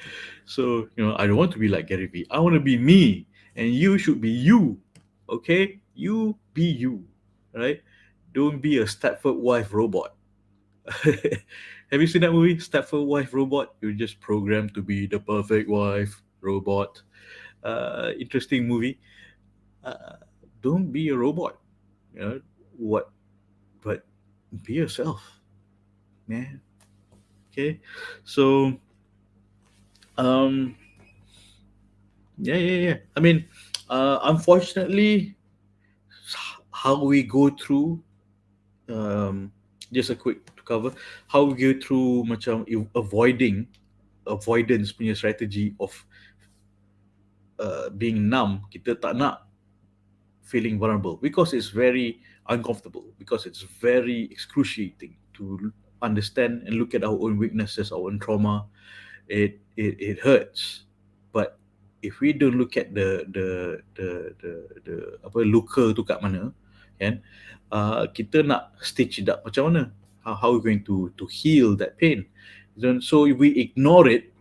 So I don't want to be like Gary V. I want to be me, and you should be you. Okay, you be you, right? Don't be a Stepford wife robot. Have you seen that movie, Stepford Wife Robot? You're just programmed to be the perfect wife robot. Interesting movie. Uh, don't be a robot. You know what? But be yourself, man. Okay. So, um, yeah, yeah, yeah. I mean, unfortunately, how we go through. Um, just a quick to cover how we go through macam avoidance punya strategy of being numb. Kita tak nak feeling vulnerable because it's very uncomfortable, because it's very excruciating to understand and look at our own weaknesses, our own trauma. It hurts, but if we don't look at the apa luka tu kat mana, kan, kita nak stitch it up macam mana, how we going to heal that pain. So if we ignore it,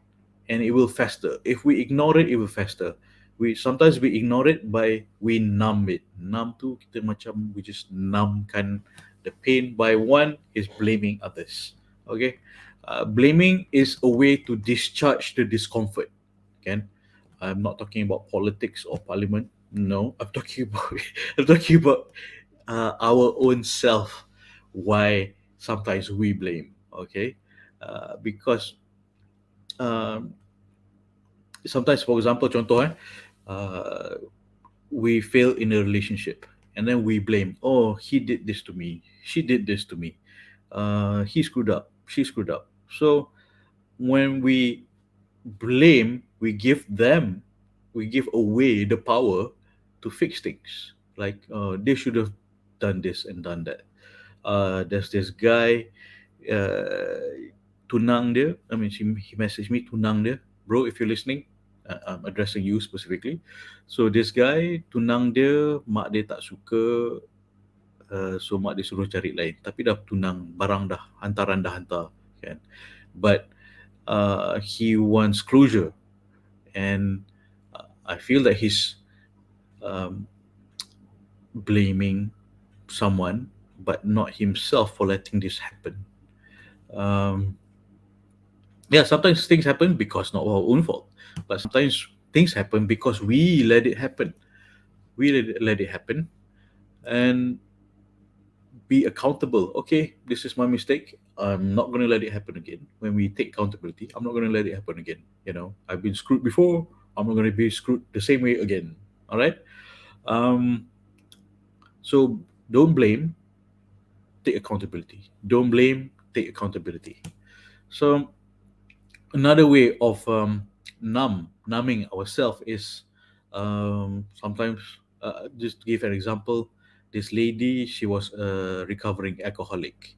and it will fester. If we ignore it, it will fester. We ignore it by we numb it. Numb tu kita macam we just numbkan the pain by one is blaming others. Okay, Blaming is a way to discharge the discomfort. Can I'm not talking about politics or parliament. No, I'm talking about I'm talking about our own self. Why sometimes we blame? Okay, because um, sometimes, for example, contoh we fail in a relationship and then we blame. Oh, he did this to me. She did this to me. He screwed up. She screwed up. So when we blame, we give away the power to fix things. Like they should have done this and done that. There's this guy, tunang dia. I mean, he messaged me tunang dia, bro. If you're listening, I'm addressing you specifically. So this guy tunang dia, mak dia tak suka, so mak dia suruh cari lain. Tapi dah tunang, barang dah hantaran dah hantar, kan. But he wants closure, and I feel that he's um, blaming someone, but not himself for letting this happen. Um, yeah, sometimes things happen because not our own fault, but sometimes things happen because we let it happen. We let it happen and be accountable. Okay, this is my mistake. I'm not going to let it happen again. When we take accountability, I'm not going to let it happen again. I've been screwed before. I'm not going to be screwed the same way again. All right. Um, so don't blame, take accountability. Don't blame, take accountability. So another way of numbing ourselves is sometimes, just to give an example, this lady, she was a recovering alcoholic.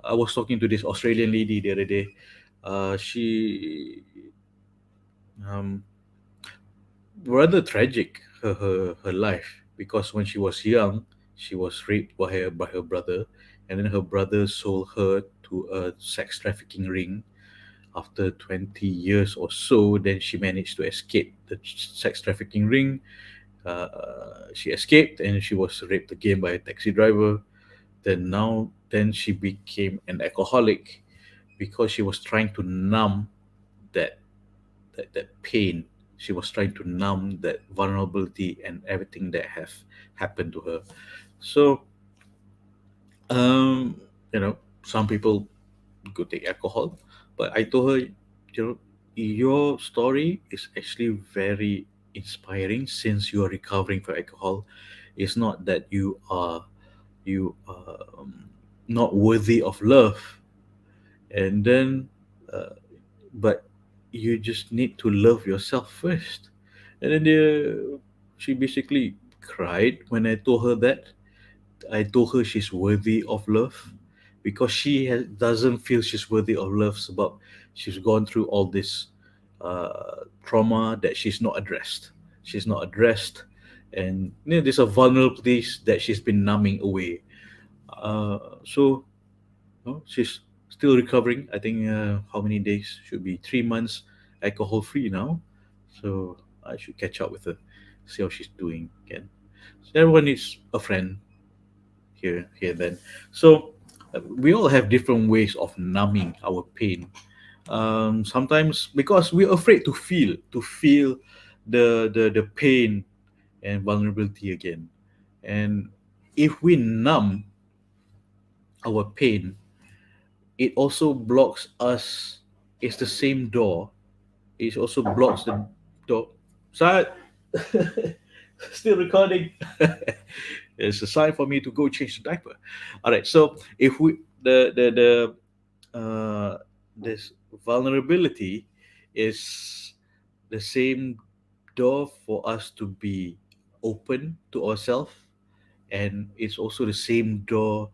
I was talking to this Australian lady the other day. She um, rather tragic, her life, because when she was young she was raped by her brother, and then her brother sold her to a sex trafficking ring. After 20 years or so, then she managed to escape the sex trafficking ring. She escaped and she was raped again by a taxi driver. Then she became an alcoholic because she was trying to numb that that pain. She was trying to numb that vulnerability and everything that have happened to her. So um, some people go take alcohol, but I told her, your story is actually very inspiring since you are recovering from alcohol. It's not that you are not worthy of love, and then uh, but you just need to love yourself first. And then she basically cried when I told her that. I told her she's worthy of love because doesn't feel she's worthy of love, sebab she's gone through all this trauma that she's not addressed. She's not addressed, and there's a vulnerabilities that she's been numbing away. So she's still recovering. I think how many days? Should be 3 months alcohol free now. So I should catch up with her, see how she's doing again. So everyone needs a friend here then. So we all have different ways of numbing our pain. Sometimes because we're afraid to feel the pain and vulnerability again. And if we numb our pain, it also blocks us. It's the same door. It also blocks the door. Side. Still recording. It's a sign for me to go change the diaper. All right. So if we this vulnerability is the same door for us to be open to ourselves, and it's also the same door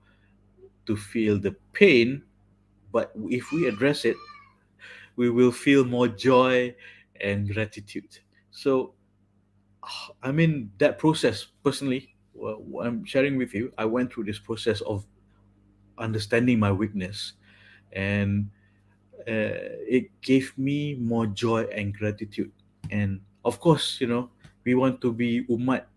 to feel the pain. But if we address it, we will feel more joy and gratitude. So I mean, that process personally, what I'm sharing with you, I went through this process of understanding my weakness, and it gave me more joy and gratitude. And of course, we want to be umat,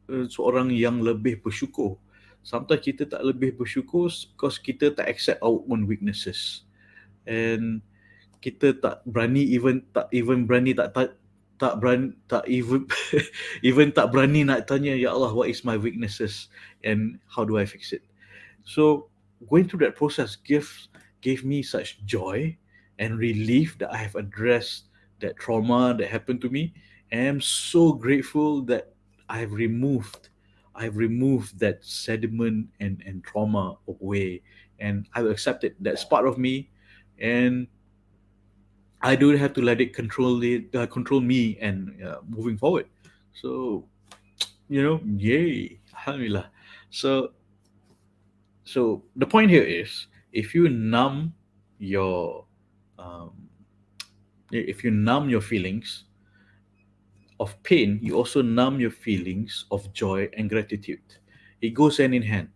seorang yang lebih bersyukur. Sometimes kita tak lebih bersyukur because kita tak accept our own weaknesses. and kita tak berani, tak berani, tak even even tak berani nak tanya, ya Allah, what is my weaknesses and how do I fix it? So going through that process gave me such joy and relief that I have addressed that trauma that happened to me. And I'm so grateful that I have removed that sediment and trauma away, and I've accepted that's part of me, and I don't have to let it control me and moving forward. So yay, alhamdulillah. So the point here is, if you numb your um, if you numb your feelings of pain, you also numb your feelings of joy and gratitude. It goes hand in hand.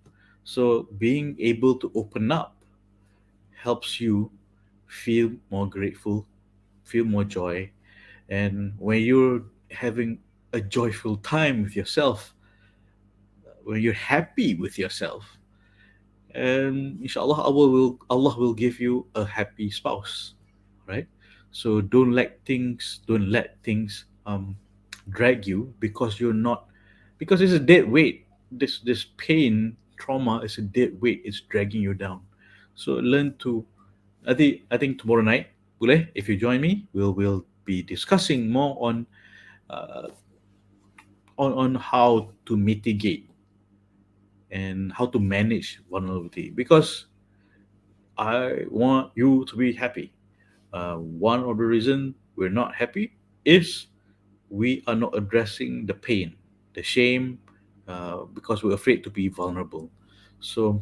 So being able to open up helps you feel more grateful, feel more joy, and when you're having a joyful time with yourself, when you're happy with yourself, and inshallah Allah will give you a happy spouse, right? So don't let things drag you, because you're not because it's a dead weight. This pain, trauma is a dead weight. It's dragging you down. So learn to I think tomorrow night, boleh, if you join me, we'll be discussing more uh, on how to mitigate and how to manage vulnerability, because I want you to be happy. One of the reason we're not happy is we are not addressing the pain, the shame, because we're afraid to be vulnerable. So,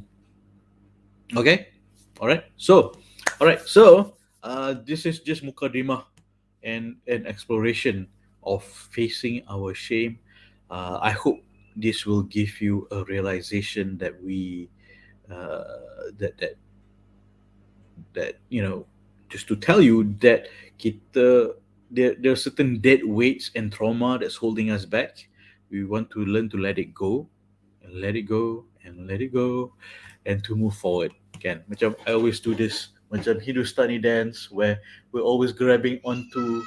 okay, all right. So, this is just mukadimah and an exploration of facing our shame. I hope this will give you a realization that that that just to tell you that there are certain dead weights and trauma that's holding us back. We want to learn to let it go, and let it go, and let it go, and to move forward. Kan, macam I always do this, macam Hindustani dance, where we're always grabbing onto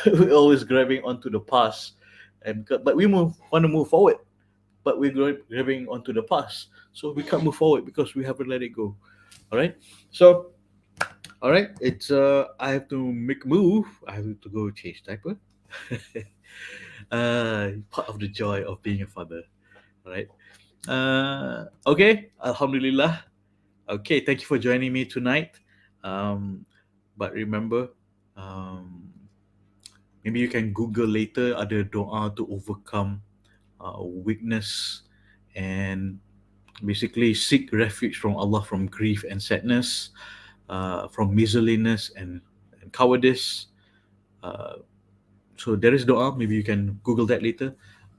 we're always grabbing onto the past, but we want to move forward, but we're grabbing onto the past, so we can't move forward because we haven't let it go. All right, so all right, it's I have to make a move. I have to go change diaper. Part of the joy of being a father. All right. Okay. Alhamdulillah. Okay. Thank you for joining me tonight. But remember, um, maybe you can Google later other doa to overcome weakness, and basically seek refuge from Allah from grief and sadness, from miserliness and cowardice. Uh, so there is doa. Maybe you can Google that later.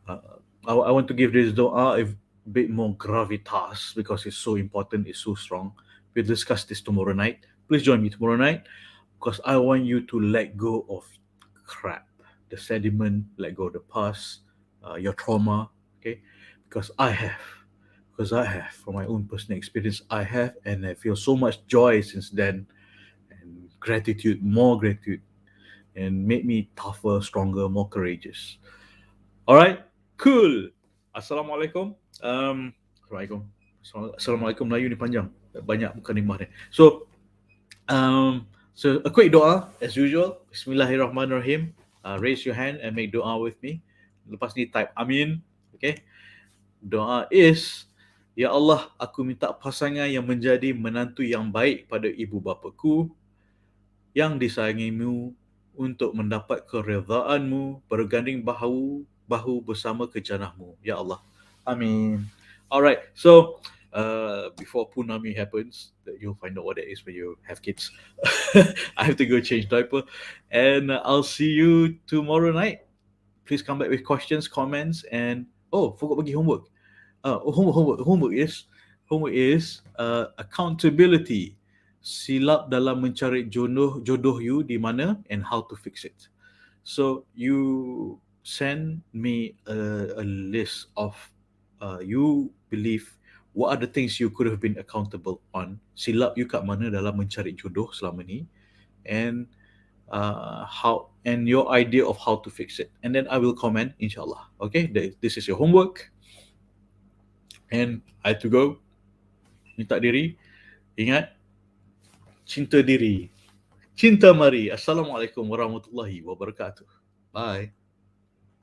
I want to give this doa a bit more gravitas because it's so important. It's so strong. We'll discuss this tomorrow night. Please join me tomorrow night, because I want you to let go of crap, the sediment, let go of the past, your trauma. Okay, because from my own personal experience, I have, and I feel so much joy since then, and gratitude, more gratitude, and made me tougher, stronger, more courageous. All right, cool. Assalamualaikum. Assalamualaikum. Assalamualaikum Melayu ni panjang. Banyak bukan nimah ni. So a quick doa as usual. Bismillahirrahmanirrahim. Raise your hand and make doa with me. Lepas ni type amin. Okay. Doa is, ya Allah, aku minta pasangan yang menjadi menantu yang baik pada ibu bapaku, yang disayangimu, untuk mendapat keredaanmu, berganding bahu bersama ke jannahmu. Ya Allah. Amin. Alright, so before Punami happens, that you'll find out what that is when you have kids. I have to go change diaper, and I'll see you tomorrow night. Please come back with questions, comments, and forgot bagi homework. Homework is accountability. Silap dalam mencari jodoh you di mana, and how to fix it. So you send me a list of you believe What are the things you could have been accountable on? Silap you kat mana dalam mencari jodoh selama ni? And your idea of how to fix it. And then I will comment, inshallah. Okay, this is your homework. And I have to go. Minta diri. Ingat, cinta diri. Cinta mari. Assalamualaikum warahmatullahi wabarakatuh. Bye.